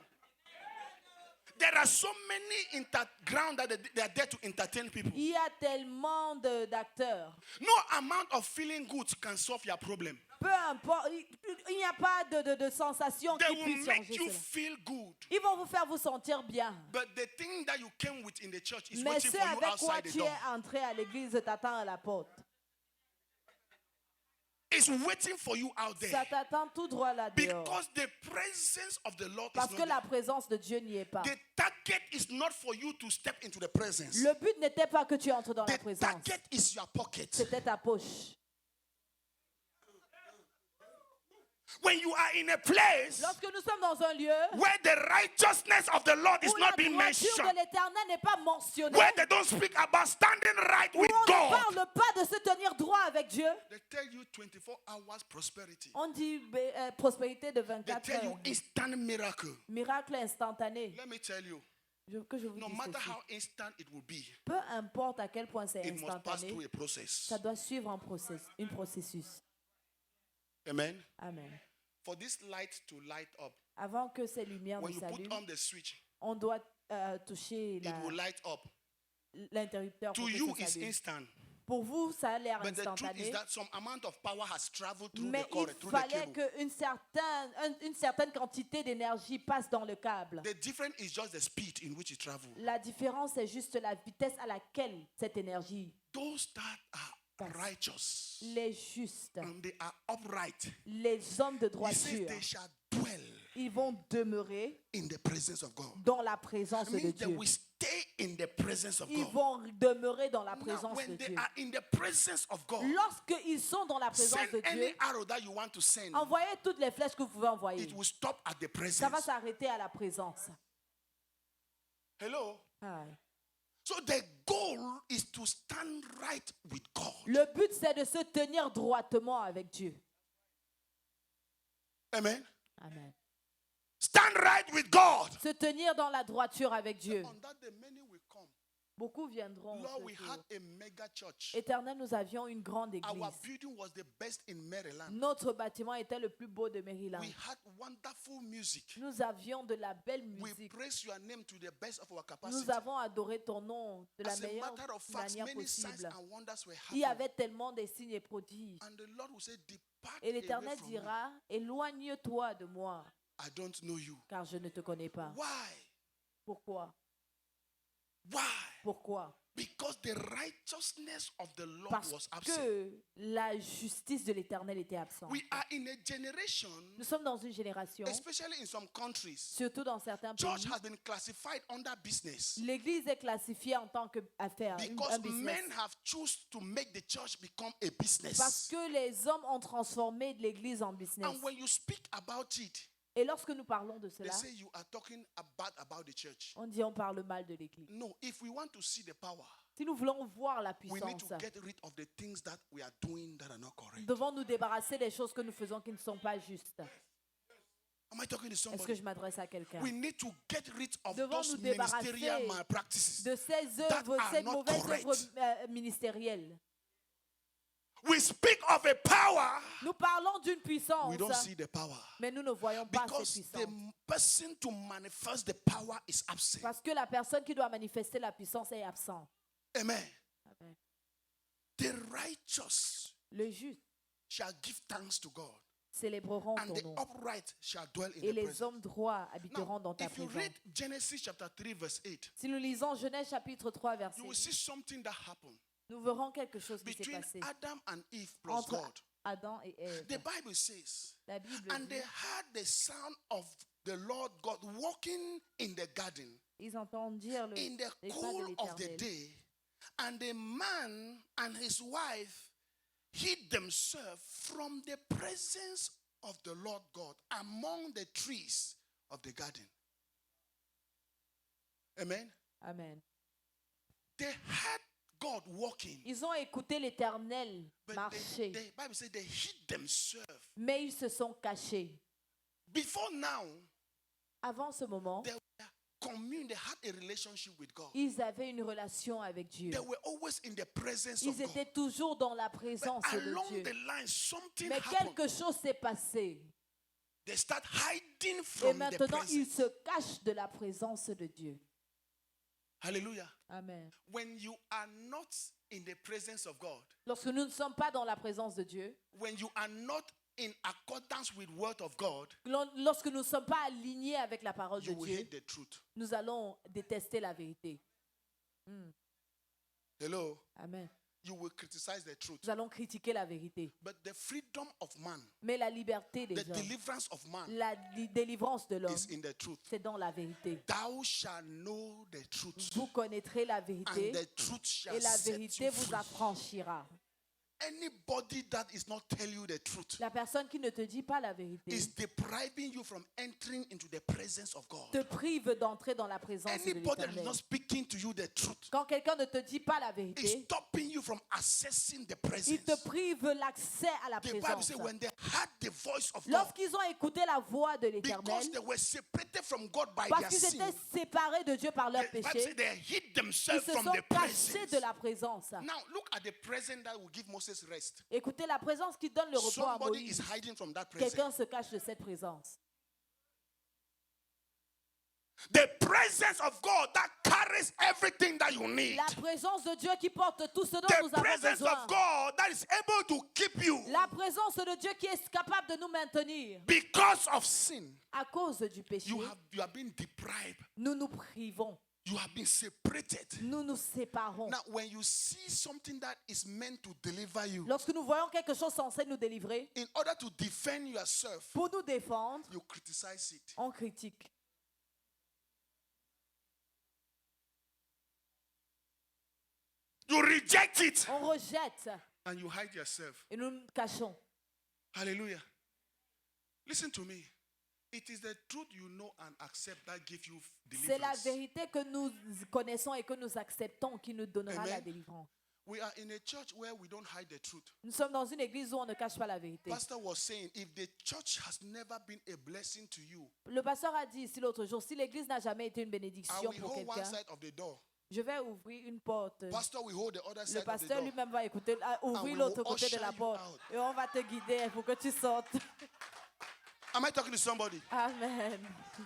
There are so many ground that they are there to entertain people. Il y a tellement d'acteurs. No amount of feeling good can solve your problem. Peu importe, il n'y a pas de sensation They qui will puisse make changer you cela. feel good. Ils vont vous faire vous sentir bien. But the thing that you came with in the church is Mais waiting ce for you avec quoi outside the tu door. es entré à l'église t'attend à la porte. It's is waiting for you out there. Ça t'attend tout droit là dehors. Because the presence of the Lord Parce is que not la there. présence de Dieu n'y est pas. The target is not for you to step into the presence. Le but n'était pas que tu entres dans la The présence. target is your pocket. C'était ta poche. When you are in a place Lorsque nous sommes dans un lieu where the righteousness of the Lord is où la not being droiture mentioned, de l'Éternel n'est pas mentionnée, where they don't speak about standing right où with on ne God, parle pas de se tenir droit avec Dieu, they tell you 24 hours prosperity. on dit prospérité de They 24 tell you heures. instant miracle. Miracle instantané. Let me tell you, Que je vous no dise matter ceci. how instant it will be, Peu importe à quel point c'est it must pass instantané, through a process. ça doit suivre un processus. Amen. Amen. For this light to light up, Avant que ces lumières when ne you put s'allument, on the switch, on doit toucher it will light up. l'interrupteur To pour que you, ça it's s'allume. instant. Pour vous, ça a l'air But the truth is instantané. that some amount of power has traveled through Mais the cord, il through the fallait cable. qu'une certaine quantité d'énergie passe dans le câble. The difference is just the speed in which it travels. La différence est juste la vitesse à laquelle cette énergie, Those that are righteous les justes, and they are upright, les hommes de he says droiture, they shall dwell ils vont demeurer in the presence of God. dans la présence It de means they Dieu. will stay in the presence of Ils God. vont demeurer dans la Now, présence de when they Dieu. are in the presence of God, Lorsqu'ils sont dans la présence send de any Dieu, arrow that you want to send. envoyez toutes les flèches que vous pouvez envoyer. It will stop at the Ça va presence. s'arrêter à la présence. Hello. Ah. So the goal is to stand right with God. Le but, c'est de se tenir droitement avec Dieu. Amen. Amen. Stand right with God. Se tenir dans la droiture avec Dieu. On that day, many will come. Beaucoup viendront. Lord, ce we jour. had a mega church. Éternel, nous avions une grande Our église. building was the best in Maryland. Notre bâtiment était le plus beau de Maryland. We had wonderful music. Nous avions de la belle We musique. praise your name to the best of our capacity. Nous avons adoré ton nom de la As a meilleure matter of fact, manière many signs possible. and wonders were Il y happening. avait tellement de signes et prodiges. And the Lord will say, depart Et away l'Éternel from me. dira, éloigne-toi de moi, I don't know you. car je ne te connais pas. Why? Pourquoi? Why? Pourquoi? Because the righteousness of the Lord Parce was absent. que la justice de l'Éternel était absente. We are in a generation, Nous sommes dans une génération, especially in some countries, surtout dans certains church pays, has been classified under business l'Église est classifiée en tant qu'affaire, because un business. men have chosen to make the church become a Parce business. que les hommes ont transformé l'Église en business. And when you speak about it, Et lorsque nous parlons de they cela, say you are talking about the church. on dit on parle mal de l'Église. No, if we want to see the power, Si nous voulons voir la we need puissance, to get rid of the things that we are doing that are not nous correct. devons nous débarrasser des choses que nous faisons qui ne sont pas justes. Am I talking to Est-ce que somebody? je m'adresse à quelqu'un? We need to get rid of Devons those nous débarrasser ministerial malpractices. De ces that œuvres, are ces not mauvaises correct. œuvres ministérielles. We speak of a power. Nous parlons d'une puissance, We don't see the power. mais nous ne voyons pas Because cette the puissance. person to manifest the power is absent. Parce que la personne qui doit manifester la puissance est absente. Amen. Amen. The righteous Le juste shall give thanks to God, célébreront and ton the nom. upright shall dwell in Et the les presence. hommes droits habiteront dans Now, ta if you présence. read Genesis chapter 3, verse 8, Si nous lisons Genèse chapitre 3, verset you will 8, see something that happened nous verrons quelque chose qui s'est between passé Adam and Eve plus entre God. Adam et Ève. The Bible says, La Bible and dit, they heard the sound of the Lord God walking in the garden ils entendirent in the les pas de cool of the l'Éternel. day, and the man and his wife hid themselves from the presence of the Lord God among the trees of the garden. Amen. Amen. They heard God walking, Ils ont écouté l'Éternel but marcher, the Bible says they hid themselves. mais ils se sont cachés. Before now, Avant ce moment, they were commune, they had a relationship with God. ils avaient une relation avec Dieu. They were always in the presence of Ils God. étaient toujours dans la But présence de along Dieu. the line, something Mais happened. quelque chose s'est passé. They start hiding Et from the maintenant, ils presence. se cachent de la présence de Dieu. Hallelujah. Amen. When you are not in the presence of God, Lorsque nous ne sommes pas dans la présence de Dieu, when you are not in accordance with word of God, lorsque nous ne sommes pas alignés avec la parole de you will Dieu, hate the truth. nous allons détester la vérité. Hello. Amen. you will criticize the truth. Nous allons critiquer la vérité. But the freedom of man, Mais la liberté des the hommes, deliverance of man la délivrance de l'homme, is in the truth. c'est dans la vérité. Thou shalt know the truth, Vous connaîtrez la and vérité the truth shall et la set vérité you vous free. affranchira. Anybody that is not telling you the truth La personne qui ne te dit pas la vérité is depriving you from entering into the presence of God. te prive d'entrer dans la présence de Anybody that is l'Éternel. not speaking to you the truth Quand quelqu'un ne te dit pas la is vérité, stopping you from accessing the il presence. te prive l'accès à la The Bible présence. says when they heard the voice of God, Lorsqu'ils ont écouté la voix de l'Éternel, because they were separated from God by parce their qu'ils sin, étaient séparés de Dieu par leur the Bible péché, says they hid ils themselves se from sont the cachés presence. de la présence. Now look at the presence that will give Moses rest. Écoutez la présence qui donne le repos à Somebody Moïse. is hiding from that presence. Quelqu'un se cache de cette présence. The presence of God that carries everything that you need. La présence de Dieu qui porte tout ce dont The nous avons presence besoin. of God that is able to keep you La présence de Dieu qui est capable de nous maintenir. because of sin. À cause du péché, You have been deprived. nous nous privons. You have been separated. Nous nous séparons. Now, when you see something that is meant to deliver you, Lorsque nous voyons quelque chose censé nous délivrer, in order to defend yourself, pour nous défendre, you criticize it. on critique. You reject it On rejette and you hide yourself. et nous nous cachons. Hallelujah. Listen to me. It is the truth you know and accept that gives you C'est la deliverance. vérité que nous connaissons et que nous acceptons qui nous donnera Amen. la délivrance. We are in a church where we don't hide the truth. Nous sommes dans une église où on ne cache pas la vérité. Pastor was saying, if the church has never been a blessing to you, Le pasteur a dit ici l'autre jour, si l'église n'a jamais été une I bénédiction will pour hold one quelqu'un, side of the door. je vais ouvrir une porte. Pastor will hold the other Le side of the pasteur door. lui-même va ouvrir we l'autre will côté de usher la you porte. out. Et on va te guider pour que tu sortes. Am I talking to somebody? Amen.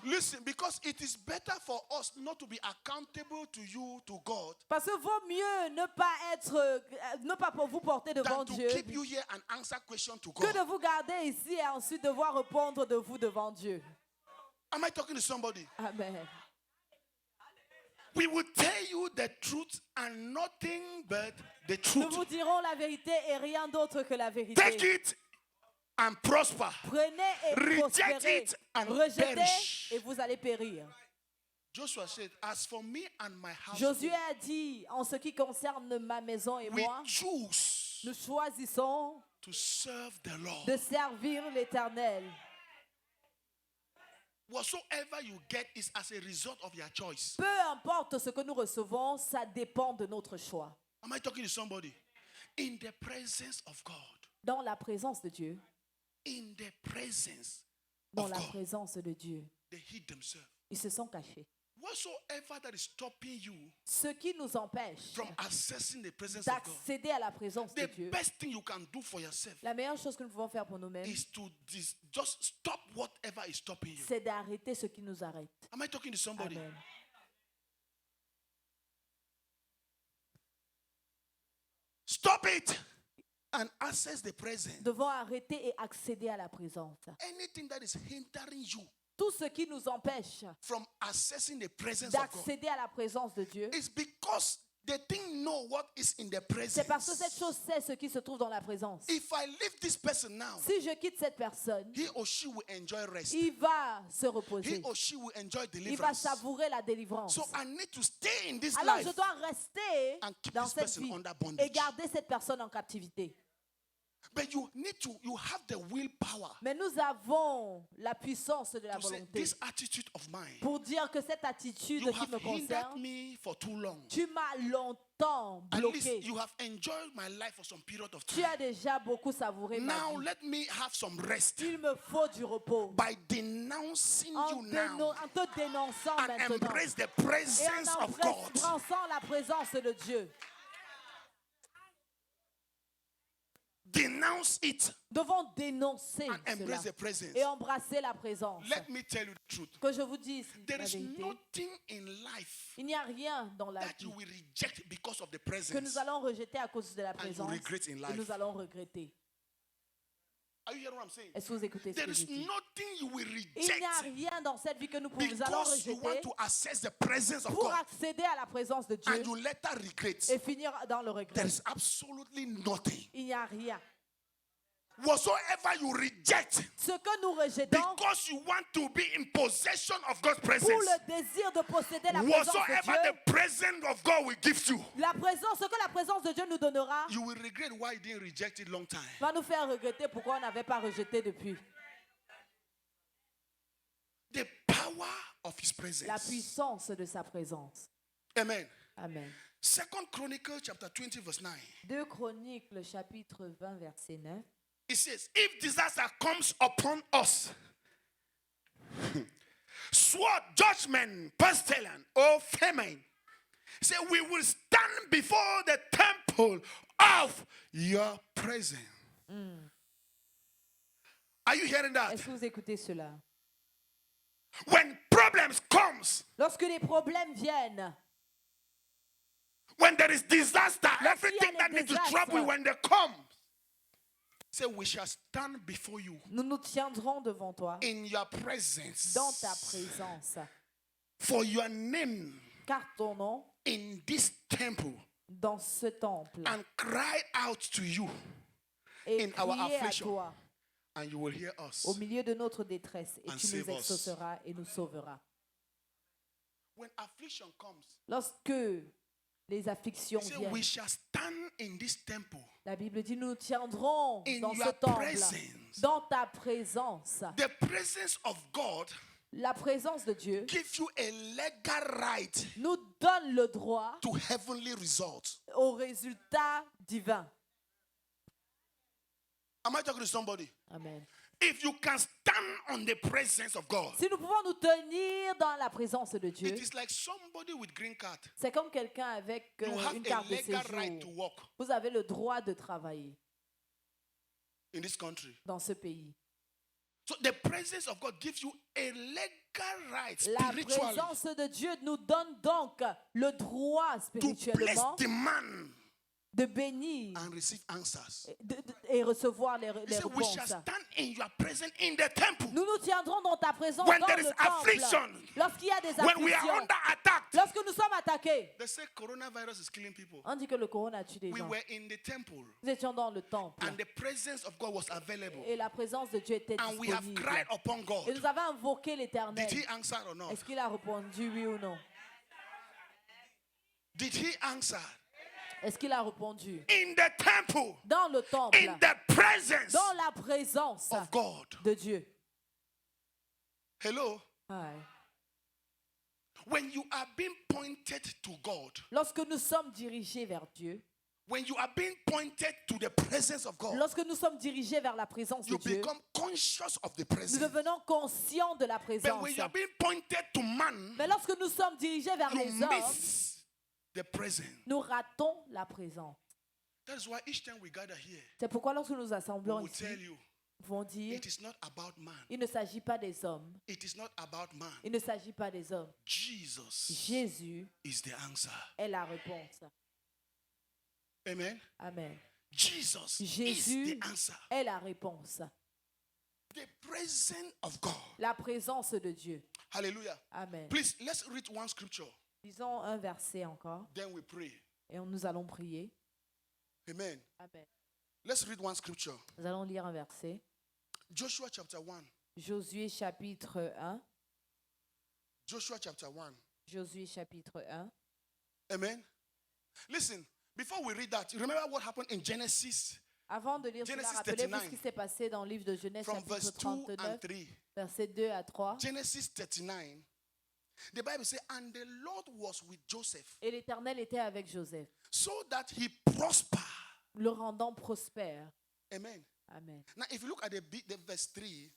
Listen, because it is better for us not to be accountable to you, to God, Parce que vaut mieux ne pas pour vous porter devant than to Dieu keep you here and answer questions to que de God. vous garder ici et ensuite devoir répondre de vous devant Dieu. Am I talking to somebody? Amen. We will tell you the truth and nothing but the Nous truth. vous dirons la vérité et rien d'autre que la Take vérité. it and prosper. Prenez et Reject prospérez. it and Rejetez perish. et vous allez périr. Joshua said, as for me and my house, Josué a dit, en ce qui concerne ma maison et we moi, choose nous choisissons to serve the Lord. de servir l'Éternel. Whatsoever you get is as a result of your choice. Peu importe ce que nous recevons, ça dépend de notre choix. Am I talking to somebody? In the presence of God. Dans la présence de Dieu, In the presence dans of la God. présence de Dieu, They hid themselves. ils se sont cachés. Whatsoever that is stopping you Ce qui nous empêche from accessing the presence of God, d'accéder à la présence de the Dieu, best thing you can do for yourself la meilleure chose que nous pouvons faire pour nous-mêmes, is to just stop whatever is stopping you. c'est d'arrêter ce qui nous arrête. Am I talking to somebody? Amen. Stop it and access the presence. Devons arrêter et accéder à la présence. Anything that is hindering you Tout ce qui nous empêche from accessing the presence of God d'accéder à la présence de Dieu, is because the thing know what is in the c'est parce que cette presence. chose sait ce qui se trouve dans la présence. If I leave this person now, Si je quitte cette personne, he or she will enjoy rest. il va se He reposer. or she will enjoy Il va deliverance. savourer la délivrance. So I need to stay in this Alors life je dois rester and keep dans this cette person vie under et bondage. garder cette personne en captivité. But you have the willpower Mais nous avons la puissance de la to say, volonté this attitude of mine, pour dire que cette attitude you qui have me hindered concerne, me for too long. tu m'as longtemps At least bloqué. you have enjoyed my life for some period of Tu time. as déjà beaucoup savouré ma Now vie. let me have some rest Il me faut du repos. by denouncing you now En te dénonçant and maintenant embrace the et presence en of God. embrassant la présence de Dieu. Denounce it Devons dénoncer and embrace cela the presence. et embrasser la présence. Let me tell you the truth. Que je vous dise There la is vérité. nothing in life Il n'y a rien dans la that vie you will reject because of the que nous presence. allons rejeter à cause de la you présence regret in et life. nous allons regretter. Are you hearing what I'm saying? Est-ce que vous écoutez ce There que je is dis? nothing you will Il n'y a reject rien dans cette vie que nous allons because you want rejeter to access the presence of pour God accéder à la présence de Dieu and you later regret. et finir dans le There regret. is absolutely nothing. Il n'y a rien. Whatsoever you reject Ce que nous rejetons because you want to be in possession of God's pour presence, le désir de posséder la présence de whatsoever Dieu, the presence of God will give you, ce que la présence de Dieu nous donnera, you will regret why you didn't reject it long time. va nous faire regretter pourquoi on n'avait pas rejeté depuis. The power of His La presence. puissance de sa présence. Amen. Amen. Second Chronicles chapter 20 verse 9. 2 Chroniques, le chapitre 20, verset 9. It says, if disaster comes upon us, sword, judgment, pestilence, or famine, say we will stand before the temple of your presence. Are you hearing that? Est-ce que vous écoutez cela? When problems comes, Lorsque les problèmes viennent, when there is disaster, Lorsqu'il y a everything les that needs to désastres. trouble, when they come, say we shall stand before you nous nous tiendrons devant toi, in your presence, dans ta présence. for your name Car ton nom, in this temple, dans ce temple, and cry out to you, et in our crier à affliction, toi and you will hear us. au milieu de notre détresse, et And tu save nous us. exauceras et nous sauveras. When affliction comes, Lorsque les afflictions say viennent, we shall stand in this temple. la Bible dit, nous tiendrons In dans ce your temple, presence. dans ta présence. The presence of God La présence de Dieu give you a legal right nous donne le droit to heavenly results. au résultat divin. Am I talking to somebody? Amen. If you can stand on the presence of God, Si nous pouvons nous tenir dans la présence de Dieu, it is like somebody with green card. c'est comme quelqu'un avec You have une a carte de legal right to séjour. work Vous avez le droit de travailler in this country. dans ce pays. So the presence of God gives you a legal right La spiritually présence de Dieu nous donne donc le droit to place spirituellement the man de bénir and receive answers. et recevoir les He said, we réponses. shall stand in your presence in the temple. Nous nous tiendrons dans ta présence When dans there le is affliction, temple. Lorsqu'il y a des When we are afflictions, under attack, lorsque nous sommes attaqués, they say coronavirus is killing people. on dit que le corona tue des We gens. were in the temple Nous étions dans le temple and the presence of God was available. et la présence de Dieu était And we have disponible. cried upon Et God. nous avons invoqué l'Éternel. Did he answer or not? Est-ce qu'il a répondu oui ou non? Did he answer? Est-ce qu'il a répondu? In the temple, Dans le temple, in the presence dans la présence of God. de Dieu. Hello? Ouais. When you are being pointed to God, Lorsque nous sommes dirigés vers Dieu, when you are being pointed to the presence of God, lorsque nous sommes dirigés vers la présence de you Dieu, become conscious of the nous presence. devenons conscients de la But présence. when you are being pointed to man, Mais lorsque nous sommes dirigés vers you les hommes, miss the presence. nous ratons la présence. That is why each time we gather here, C'est pourquoi lorsque nous nous we assemblons will ici, tell you, nous vont dire, it is not about man. il ne s'agit pas des hommes. It is not about man. Il ne s'agit pas des hommes. Jesus Jésus is the answer. est la réponse. Amen. Amen. Jesus is Jésus the answer. est la réponse. The presence of God. La présence de Dieu. Hallelujah. Amen. Please, let's read one scripture. Lisons un verset encore Then we pray. et nous allons prier. Amen. Amen. Let's read one scripture. Nous allons lire un verset. Joshua chapter 1. Josué chapitre 1. Joshua chapter 1. Josué chapitre 1. Amen. Listen, before we read that, you remember what happened in Genesis Avant de lire cela, Genesis rappelez-vous ce 39. qui s'est passé dans le livre de Genèse from chapitre verse 2 and 39, 3. versets 2 à 3. Genesis 39. The Bible says, and the Lord was with Joseph, Et l'Éternel était avec Joseph, so that he prospered. le rendant prospère. Amen. Amen. Now, if you look at the verse 3,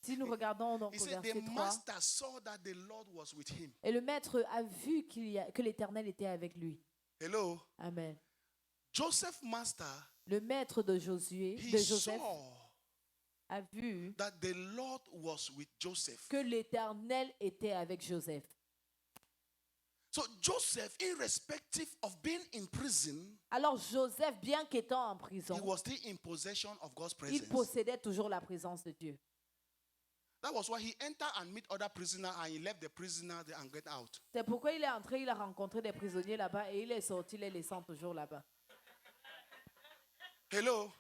Si nous regardons donc he au said, the verset 3, master saw that the Lord was with him. et le maître a vu que l'Éternel était avec lui. Hello. Amen. Joseph master, Le maître de Josué, he de Joseph, saw a vu that the Lord was with Joseph. que l'Éternel était avec Joseph. So Joseph, irrespective of being in prison, Alors Joseph, bien qu'étant en he prison, was still in possession of God's il presence. possédait toujours la présence de Dieu. That was why he entered and meet other prisoners and he left the prisoner there and get out. C'est pourquoi il est entré, il a rencontré des prisonniers là-bas et il est sorti, les laissant toujours là-bas. Hello?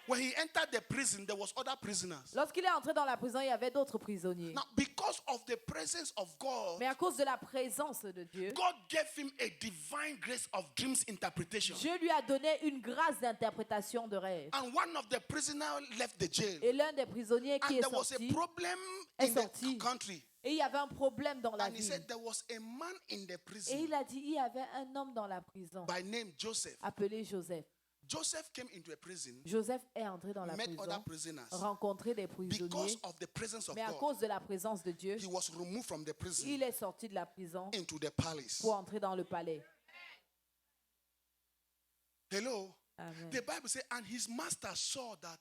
When he entered the prison, there was other prisoners. Lorsqu'il est entré dans la prison, il y avait d'autres prisonniers. Now, because of the presence of God, Mais à cause de la présence de Dieu, God gave him a divine grace of dreams interpretation. Dieu lui a donné une grâce d'interprétation de rêve. And one of the prisoners left the jail. Et l'un des prisonniers qui And est there was sorti, a problem est in sorti. the country. et il y avait un problème dans la And he ville. said there was a man in the Et prison il a dit, il y avait un homme dans la prison, by name Joseph. appelé Joseph. Joseph came into a prison, Joseph est entré dans la met other prison, prisoners. rencontré des Because prisonniers, of the presence of mais à God, cause de la présence de Dieu, he was removed from the prison il est sorti de la prison into the palace. pour entrer dans le palais. Hello? Amen. The Bible says, and his master saw that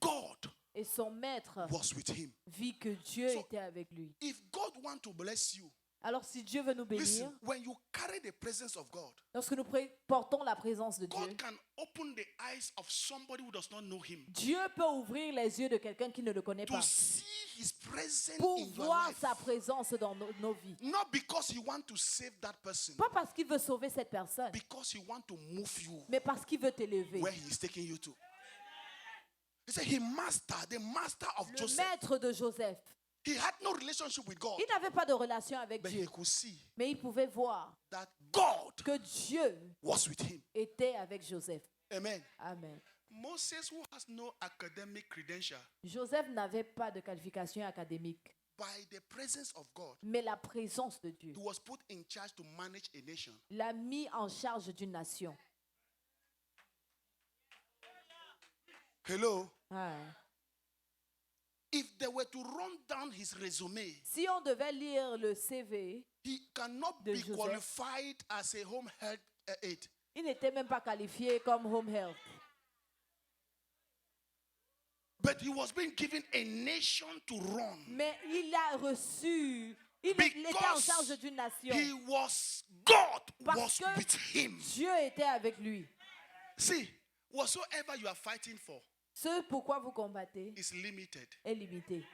God Et son maître was with him. vit que Dieu So- était avec lui. If God wants to bless you, Alors si Dieu veut nous bénir, listen, when you carry the presence of God, lorsque nous portons la présence de Dieu, God can open the eyes of somebody who does not know him Dieu peut ouvrir les yeux de quelqu'un qui ne le connaît to pas see his presence pour in your voir life. sa présence dans nos vies. Not because he wants to save that person, Pas parce qu'il veut sauver cette personne, because he wants to move you mais parce qu'il veut t'élever. where he is taking you to. He said, the master of Le Joseph, maître de Joseph, he had no relationship with God, il n'avait pas de relation avec but he Dieu, could see mais il pouvait voir that God que Dieu was with him. était avec Joseph. Amen. Amen. Moses, who has no academic credential, Joseph n'avait pas de qualification académique, by the presence of God, mais la présence de Dieu he was put in charge to manage a nation. l'a mis en charge d'une nation. Hello? Ah. If they were to run down his resume, Si on devait lire le CV, he cannot De be Joseph. qualified as a home health aide. il n'était même pas qualifié comme home health. But he was being given a nation to run. Mais il a reçu, il était en Because charge d'une nation. God Parce was que with him. Dieu était avec lui. See, whatsoever you are fighting for Ce pourquoi vous combattez is limited. est limité.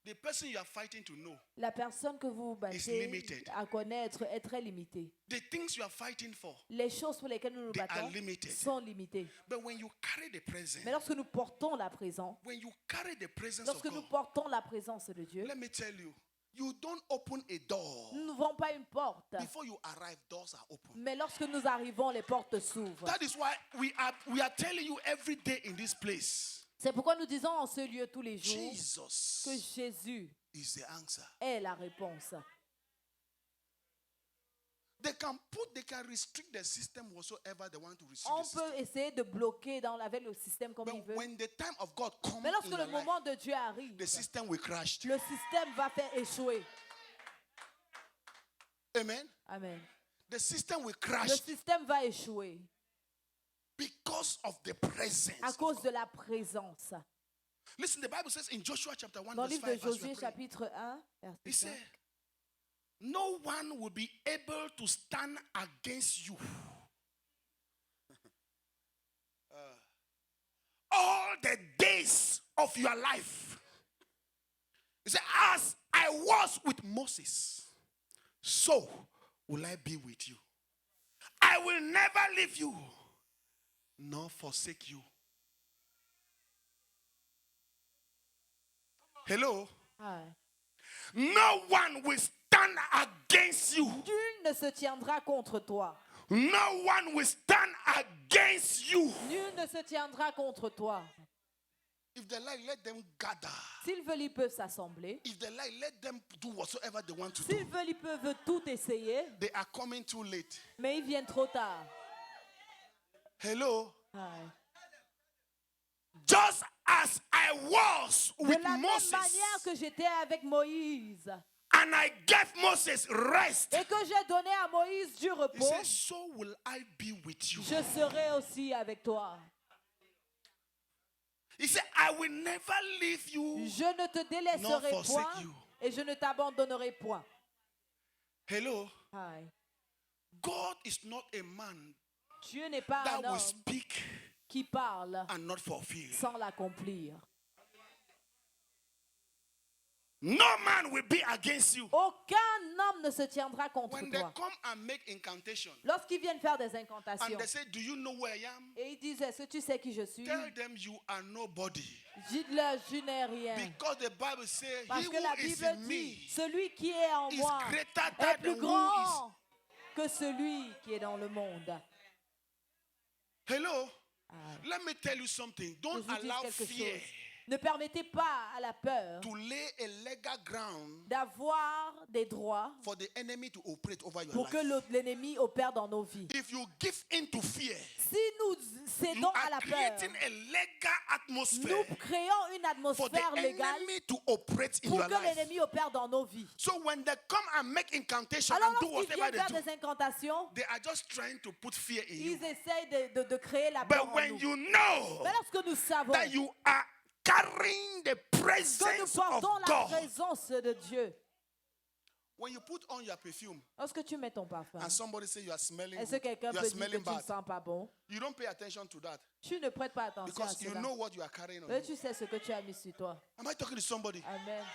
The person you are fighting to know, La personne que vous battez limited. à connaître est très limitée. the things you are fighting for, Les choses pour lesquelles nous nous they are battons limited. sont limitées. But when you carry the presence, Mais lorsque nous portons la présence, when you carry the presence lorsque of nous God, portons la présence de Dieu, let me tell you, you don't open a door. nous n'ouvrons pas une porte. Before you arrive, doors are open. Mais lorsque nous arrivons, les portes s'ouvrent. That is why we are telling you every day in this place, C'est pourquoi nous disons en ce lieu tous les jours Jesus que Jésus is the answer. est la réponse. They can restrict the system whatsoever they want to restrict On the system. peut essayer de bloquer avec le système comme il But veut. when the time of God comes Mais lorsque in le your life, moment de Dieu arrive, the system will crash. le système va faire échouer. Amen. Amen. The system will Le crash système va échouer because of the presence. à cause de la présence. Listen, the Bible says in Joshua chapter 1 Dans le verse livre de 5, as we are Josué praying, chapitre 1, he verset 5, said, no one will be able to stand against you all the days of your life. He said, as I was with Moses, so will I be with you. I will never leave you nor forsake you. Hello? ah. No one will stand against you. Nul ne se tiendra contre toi. No one will stand against you. Nul ne se tiendra contre toi. If they like, let them gather. S'ils veulent, ils peuvent s'assembler. If they like, let them do whatsoever they want to S'ils do. veulent, ils peuvent tout essayer, They are coming too late. mais ils viennent trop tard. Hello? Ah. Just as I was De with la même Moses, manière que j'étais avec Moïse and I gave Moses rest, et que j'ai donné à Moïse du he repos, said, so will I be with you. je serai aussi avec toi. He said, I will never leave you. Je ne te délaisserai forsake point you. et je ne t'abandonnerai point. Hello? Aïe. God is not a man Dieu n'est pas that un will homme speak qui parle and not fulfill. sans l'accomplir. No man will be against you. Aucun homme ne se tiendra contre When they toi. come and make incantation Lorsqu'ils viennent faire des and incantations they say, do you know where I am? et ils disent, est-ce que tu sais qui je suis? Tell them you are nobody. Dites-leur, je n'ai rien. Because the Bible says, Parce he que la who is Bible in dit, me celui qui est en is moi greater est than plus the who is. grand que celui qui est dans le monde. Hello? Ah, Let me tell you something. je Don't vous dis allow quelque fear chose. Ne permettez pas à la peur to lay a legal ground d'avoir des droits for the enemy to operate over your pour que life. l'ennemi opère dans nos vies. If you give in to fear, Si nous you cédons à are la peur, creating a legal atmosphere nous créons une for the atmosphère légale enemy to operate in pour your que life. l'ennemi opère dans nos vies. So when they come and make incantation Alors and do lorsqu'ils whatever viennent they faire do, des incantations, they are just trying to put fear in you. ils essayent de créer la peur But en when nous. you know Mais lorsque nous savons that you are carrying the que nous presence of portons la God, présence de Dieu, when you put on your perfume lorsque tu mets ton parfum, and somebody say you are smelling est-ce que good, quelqu'un you are peut dire que smelling tu ne bad, sens pas bon? you don't pay attention to that Tu ne prêtes pas attention à because you cela. know what you are carrying on Mais you. tu sais ce que tu as mis sur toi. Am I talking to somebody? Amen.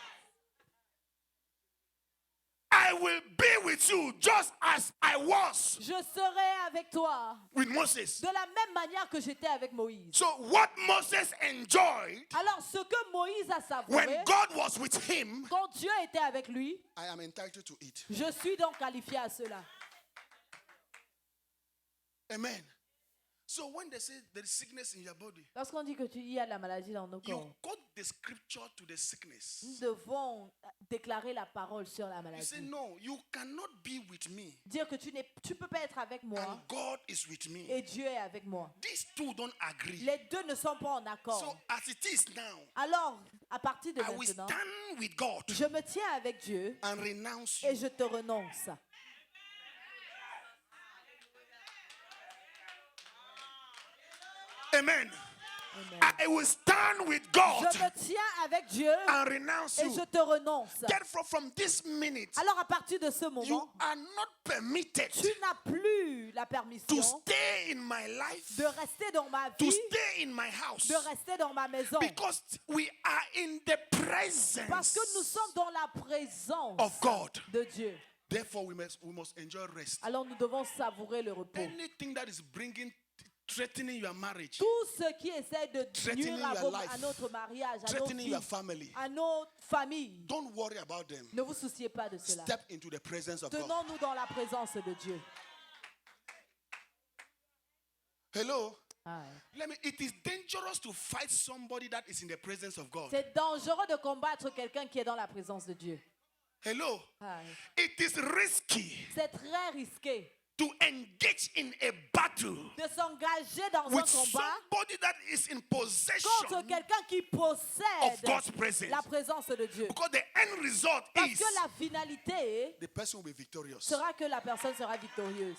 I will be with you just as I was Je serai avec toi with Moses. de la même manière que j'étais avec Moïse. So what Moses enjoyed Alors, ce que Moïse a when savouré, God was with him, quand Dieu était avec lui, I am entitled to it. je suis donc qualifié à cela. Amen. So when they say there is sickness in your body, Lorsqu'on dit que il y a de la maladie dans nos you corps, quote the scripture to the sickness. nous devons déclarer la parole sur la You say, maladie. no, you cannot be with me Dire que tu peux pas être avec moi and God is with me. et Dieu est avec moi. These two don't agree. Les deux ne sont pas en So accord. as it is now, Alors, à partir de I will maintenant, stand with God je me tiens avec Dieu and renounce et you. je te renonce. Amen. Amen. I will stand with God Je me tiens avec Dieu and renounce et you. je te renonce. Therefore, from this minute, Alors à partir de ce you moment, are not permitted tu n'as plus la to permission stay in my life, de rester dans ma to vie, stay in my house, de rester dans ma maison. because we are in the Parce que nous presence sommes dans la présence of God. de Dieu. Therefore, we must enjoy rest. Alors nous devons savourer le repos. Anything that is threatening your marriage, Tout ce qui essaie de Threatening nuire your life, à notre mariage, à nos threatening your vies, family, à nos familles, don't worry about them. ne vous souciez pas de cela. Step into the presence of God. Tenons-nous dans la présence de Dieu. Hello? Ah. It is dangerous to fight somebody that is in the presence of God. C'est dangereux de combattre quelqu'un qui est dans la présence de Dieu. Hello? Ah. It is risky C'est très risqué to engage in a battle de s'engager dans un with combat somebody that is in possession contre quelqu'un qui of possède God's presence. la présence de Dieu. Because the end result Parce is que la finalité the person will be victorious. sera que la personne sera victorieuse.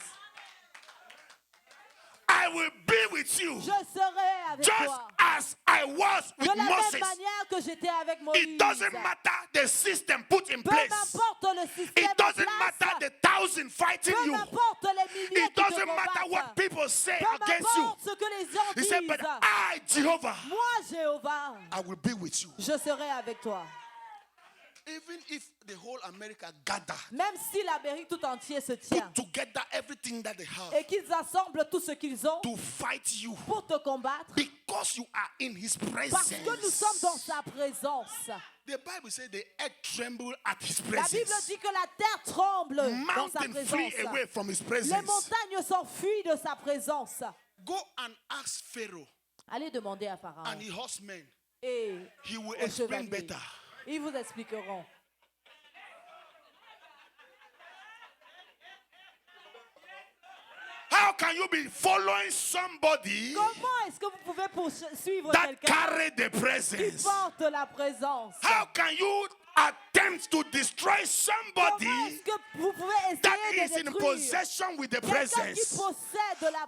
I will be with you Je serai avec just toi as I was de with la même Moses. manière que j'étais avec Moïse. It doesn't matter the system put in Peu place. m'importe le système It en doesn't place. matter the thousand fighting Peu you. m'importe les milliers It qui te doesn't matter combattent. what people say Peu against you. m'importe ce que les gens He said, but disent. I, Jehovah, Moi, Jéhovah, I will be with you. je serai avec toi. Even if the whole America gather, Même si l'Amérique tout entière se tient put together everything that they have et qu'ils assemblent tout ce qu'ils ont to fight you, pour te combattre, because you are in his parce que nous sommes dans presence. sa présence. The Bible says the earth tremble at his La Bible presence. dit que la terre tremble dans sa Mountain flee présence. away from his Les presence. montagnes s'enfuient de sa présence. Go and ask Pharaoh Allez demander à Pharaon and his horsemen. et He will aux explain chevaliers. better. Ils vous expliqueront. How can you be following somebody Comment est-ce que vous pouvez poursuivre that quelqu'un carry the qui presence? porte la présence? How can you attempt to destroy Comment somebody est-ce que vous pouvez that essayer is de in détruire possession with the quelqu'un qui presence? possède la How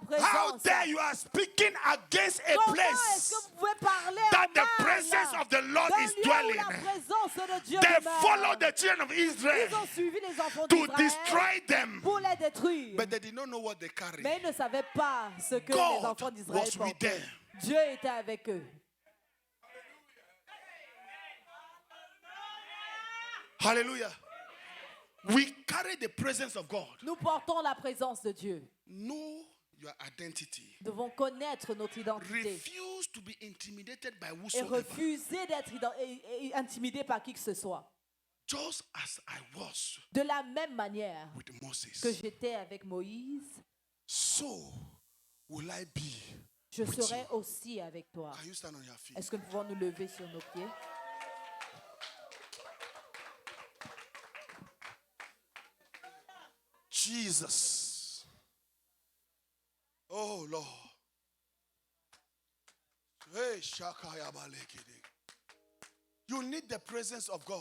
présence? dare you are speaking against a Comment est-ce place que vous pouvez parler that en the mal presence presence of the Lord d'un is lieu où dwelling, la présence de Dieu they demeure. followed the children of Israel Ils ont suivi les enfants to d'Israël destroy them. pour les détruire. But they did not know what they carried. Mais ils ne savaient pas ce que God les enfants d'Israël was with portaient. them. Dieu était avec eux. Hallelujah. We carry the presence of God. Nous portons la présence de Dieu. Know your identity. Nous devons connaître notre identité Refuse to be intimidated by et whosoever. refuser d'être intimidé par qui que ce soit. Just as I was De la même manière with Moses, que j'étais avec Moïse, so will I be. je with serai you. aussi avec toi. Can you stand on your feet? Est-ce que nous pouvons nous lever sur nos pieds? Jesus. Oh Lord. Hey, Shakaya Balekede. You need the presence of God.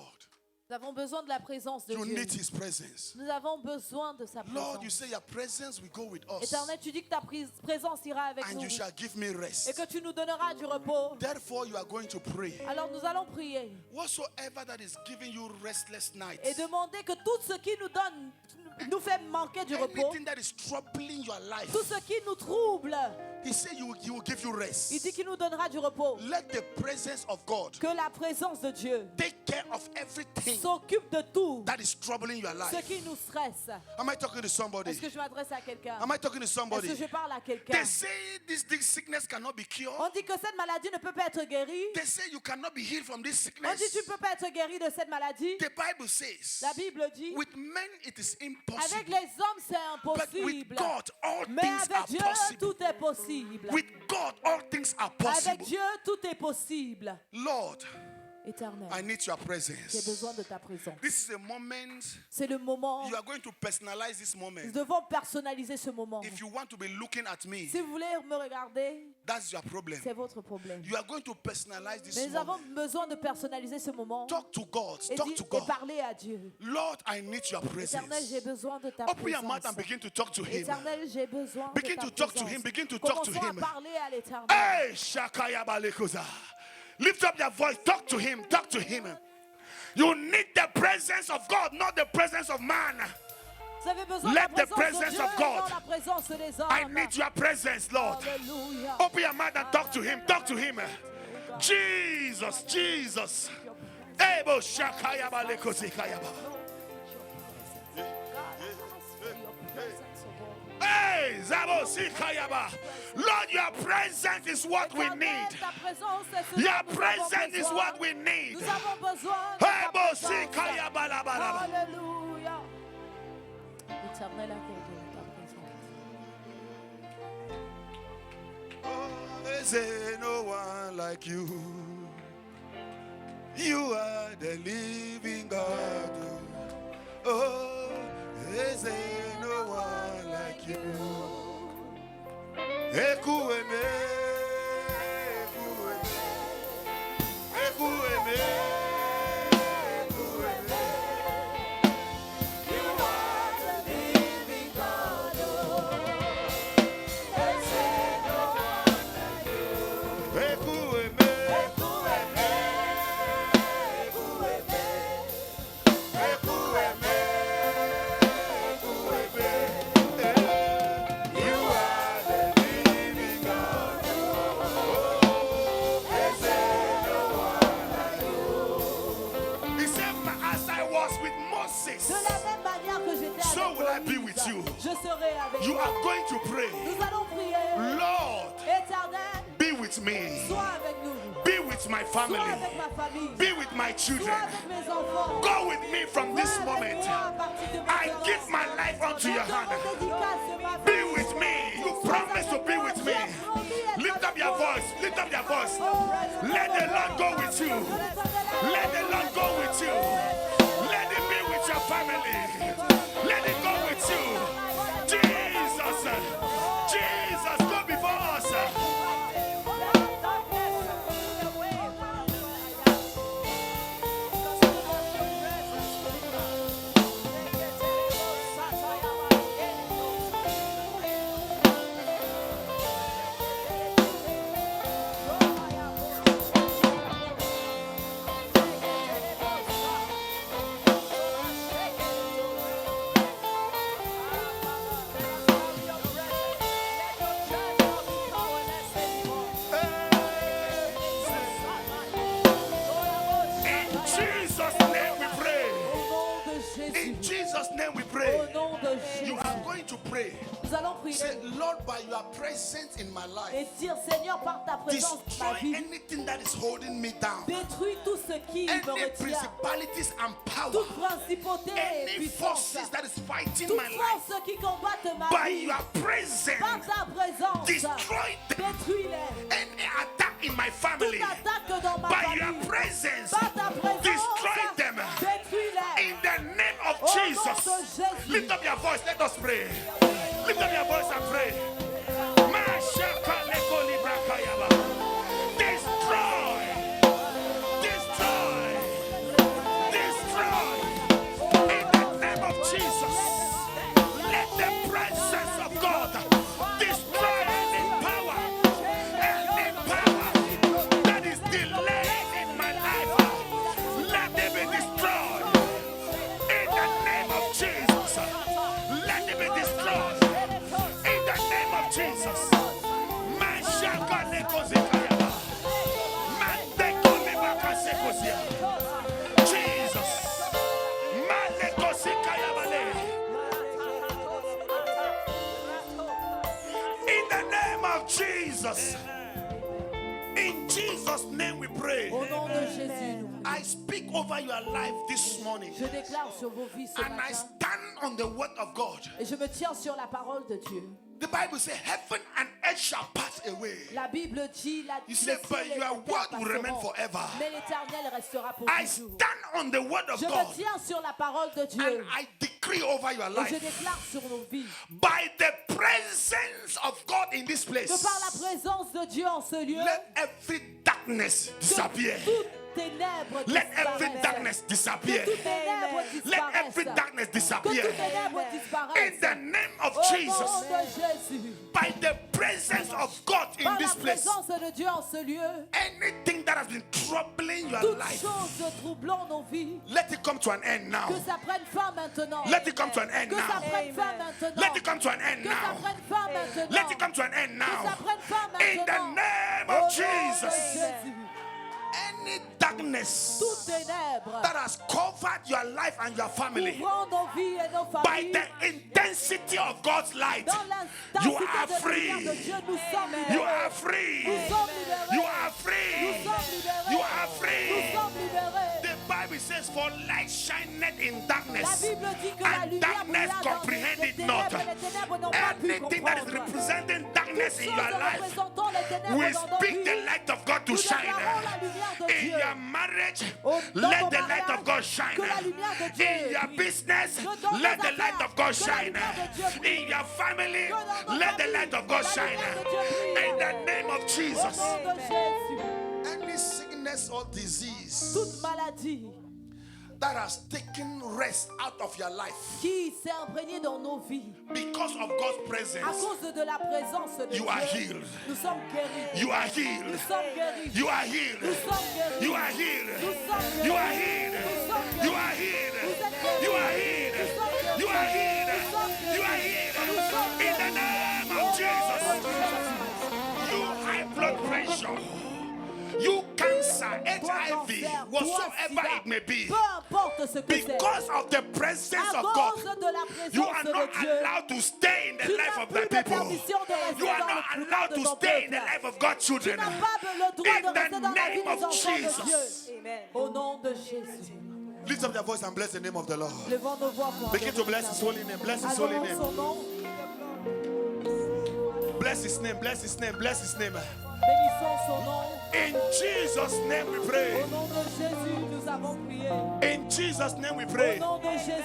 Nous avons besoin de la présence de You Dieu. need His presence. Nous avons besoin de sa Lord, you présence. say your presence will go with us, Éternel, tu dis que ta présence ira avec and nous you shall give me et rest. que tu nous donneras du repos. Therefore, you are going to pray. Alors nous allons prier Whatsoever that is giving you restless nights, et demander que tout ce qui nous donne, nous fait manquer du repos, anything that is troubling your life, tout ce qui nous trouble, He said He will give you rest. il dit qu'il nous donnera du repos. Let the presence of God Que la présence de Dieu take care of everything s'occupe de tout that is troubling your ce life. qui nous stresse. Am I talking to somebody? Est-ce que je m'adresse à quelqu'un? Am I talking to Est-ce somebody? que je parle à quelqu'un? They say this sickness cannot be cured. On dit que cette maladie ne peut pas être guérie. They say you cannot be healed from this On sickness. dit que tu ne peux pas être guéri de cette maladie. The Bible says, La Bible dit, with men it is avec impossible, les hommes c'est but with impossible. God all Mais things are avec Dieu, possible. tout est possible. With God all things are Avec possible. Dieu, tout est possible. Lord, Éternel, I need your j'ai presence. besoin de ta présence. This is a moment C'est le moment. you are going to personalize this Nous moment. devons personnaliser ce moment. If you want to be looking at me, Si vous voulez me regarder, that's your problem. c'est votre problème. You are going to personalize this Mais nous avons moment. besoin de personnaliser ce moment Talk to God. et, Talk to et God. parler à Dieu. Lord, I need your Éternel, j'ai presence. besoin de ta Open your mouth and présence. begin to talk to Him. Éternel, j'ai besoin Begin de ta to talk to présence. Him. Begin to talk to Commençons Him. à parler à l'Éternel. Hey, Shakaya Balekoza. Lift up your voice. Talk to Him. Talk to Him. You need the presence of God, not the presence of man. Vous avez besoin Let de la the présence presence de Dieu of et God. non la présence des I hommes. need your presence, Lord. Alléluia. Open your mouth and talk to Him. Talk to Him. Jesus, Jesus. Ebo Shakaya Balekozikaya Ba. Hey, Zabo Sikayaba. Lord, your presence is what we Éternel, need. ta présence est ce dont Your nous avons presence is besoin. what we need. Nous avons besoin de ta Hey, Bo présence. Sikayaba la ba la ba. Alléluia. Éternel, accorde-nous ta présence. Oh, is there no one like you? You are the living God. Oh, is there no one like you? Ekueme, ekueme, ekueme, ekueme. You are the living God. Ekueme, ekueme, ekueme, ekueme, ekueme. You are the living God. Oh, is there no one like you? He said, as I was with Moses, De la même manière que j'étais so avec will I be Moïse, with you. je serai avec You toi. are going to pray, Nous allons prier. Lord, Éternel, be with me. sois avec nous. Be with my Sois family. avec ma famille. Be with my Sois children. avec mes enfants. Go with me from this Sois avec moment. moi à partir de I maintenant. give my life unto your Je te rends hand. dédicace, ma Be vie. with me. You promise to be with me. Lift up your voice. Lift up your voice. Let the Lord go with you. Let the Lord go with you. Let it be with your family. Let it go with you. Jesus. Jesus, go before us. Jesus' name we Au pray. nom de Jésus, You are going to pray. nous allons prier Say, Lord, by your presence in my life, et dire, Seigneur, par ta présence dans ma destroy vie, anything that is holding me down. détruis tout ce qui me Any retient, principalities and power, toute principauté et any puissance, forces that is fighting toute my life, force qui combatte ma by vie, your par presence, ta présence, destroy them. détruis-les. Any attack in my family, Toute attaque dans ma by your famille, presence, par ta présence, destroy them. détruis-les. In the name of Au nom de Jesus. Jésus. Lift up your voice, let us pray. Lift up your voice and pray. Destroy, destroy, destroy. In the name of Jesus, let the presence of God destroy any power that is delayed in my life. Let it be destroyed. In the name of Jesus, let it be destroyed. In the name of Jesus. Jesus. In the name of Jesus. In Jesus' name we pray. Au nom de Jésus, nous I speak over your life this morning. je déclare sur vos vies ce And I matin stand on the word of God. et je me tiens sur la parole de Dieu. The Bible says, heaven and earth shall pass away. La Bible dit, You say, but your word will remain forever. mais l'Éternel restera pour I toujours. stand on the word of Je me God. tiens sur la parole de And Dieu I decree over your et je life. déclare sur nos vies, By the presence of God in this que place, par la présence de Dieu en ce lieu, let every darkness disappear. que toutes ténèbres Let every disparaissent. darkness disappear. Que toutes ténèbres Let every disparaissent. darkness Que disappear. toutes ténèbres In disparaissent. the name of Au nom Jesus, de Jésus, by the presence of God in par la this place, présence de Dieu en ce lieu, anything that has been troubling your toutes life, choses troublant nos vies, let it come to an end now. que ça prenne fin maintenant. Let it come to an end Que ça now. prenne fin maintenant. Let it come to an end Que ça now. prenne fin maintenant. Let it come to an end Que ça now. prenne fin In the maintenant. name Au of nom de Jesus, Jésus, any darkness toutes ténèbres that has covered your life and your family, couvrant nos vies et nos by familles, the intensity of God's light, dans you l'intensité are de la lumière de free. Dieu, nous sommes You libérés. are free. Nous sommes libérés. You are free. Nous sommes libérés. You are Nous free. sommes libérés. The Bible says, for light shineth in La darkness, Bible dit que la and lumière darkness brilla dans comprehend les it not. ténèbres, les ténèbres n'ont pas pu Anything that is comprendre. representing darkness Toutes in choses your life, représentant les ténèbres we dans nos speak vies, the light of God to nous shine. déclarons la lumière de In Dieu. your marriage, Dans let ton the light mariage, of God shine. que la lumière de Dieu In your brille. business, Que dans let nos the light affaires, of God que la shine. lumière de Dieu brille. In your family, Que dans nos let the familles, light of God la shine. lumière de Dieu brille. In the name of Au Jesus. nom de Jésus, Any sickness or disease toute maladie that has taken rest out of your life qui s'est imprégnée dans nos vies, because of God's à presence, cause de la présence de you Dieu, are healed. nous sommes guéris. You are Nous healed. sommes guéris. You are healed. Nous sommes guéris. You are healed. Nous sommes guéris. You are healed. Nous sommes guéris. You are healed. Vous êtes guéris. You are healed. Nous sommes guéris. You are healed. Nous sommes You are guéris. healed. Nous sommes In the guéris. name Au of nom Jesus. de Jésus. You high blood pressure. You cancer, Toi, HIV, cancer, whatsoever toi, it may be. peu importe ce que c'est, Because of the presence à of cause God, de la you présence are de not Dieu, allowed to stay in the tu life n'as of plus the de people. permission de rester You are dans not le allowed de to ton stay in the peuple. life of God's Tu children. n'as pas le droit In de rester the dans la vie name des of enfants de Jesus. Dieu. Au nom de Jésus. Lift up your voice and bless the name of the Lord. Levons nos voix pour Begin to adorer bless His holy name. Bless His holy Adorons name. son nom. Bless His name. Bless His name. Bless His name. Bénissons son nom. In Jesus' name we pray. Au nom de Jésus, nous avons prié. In Jesus' name we Au pray. nom de Jésus.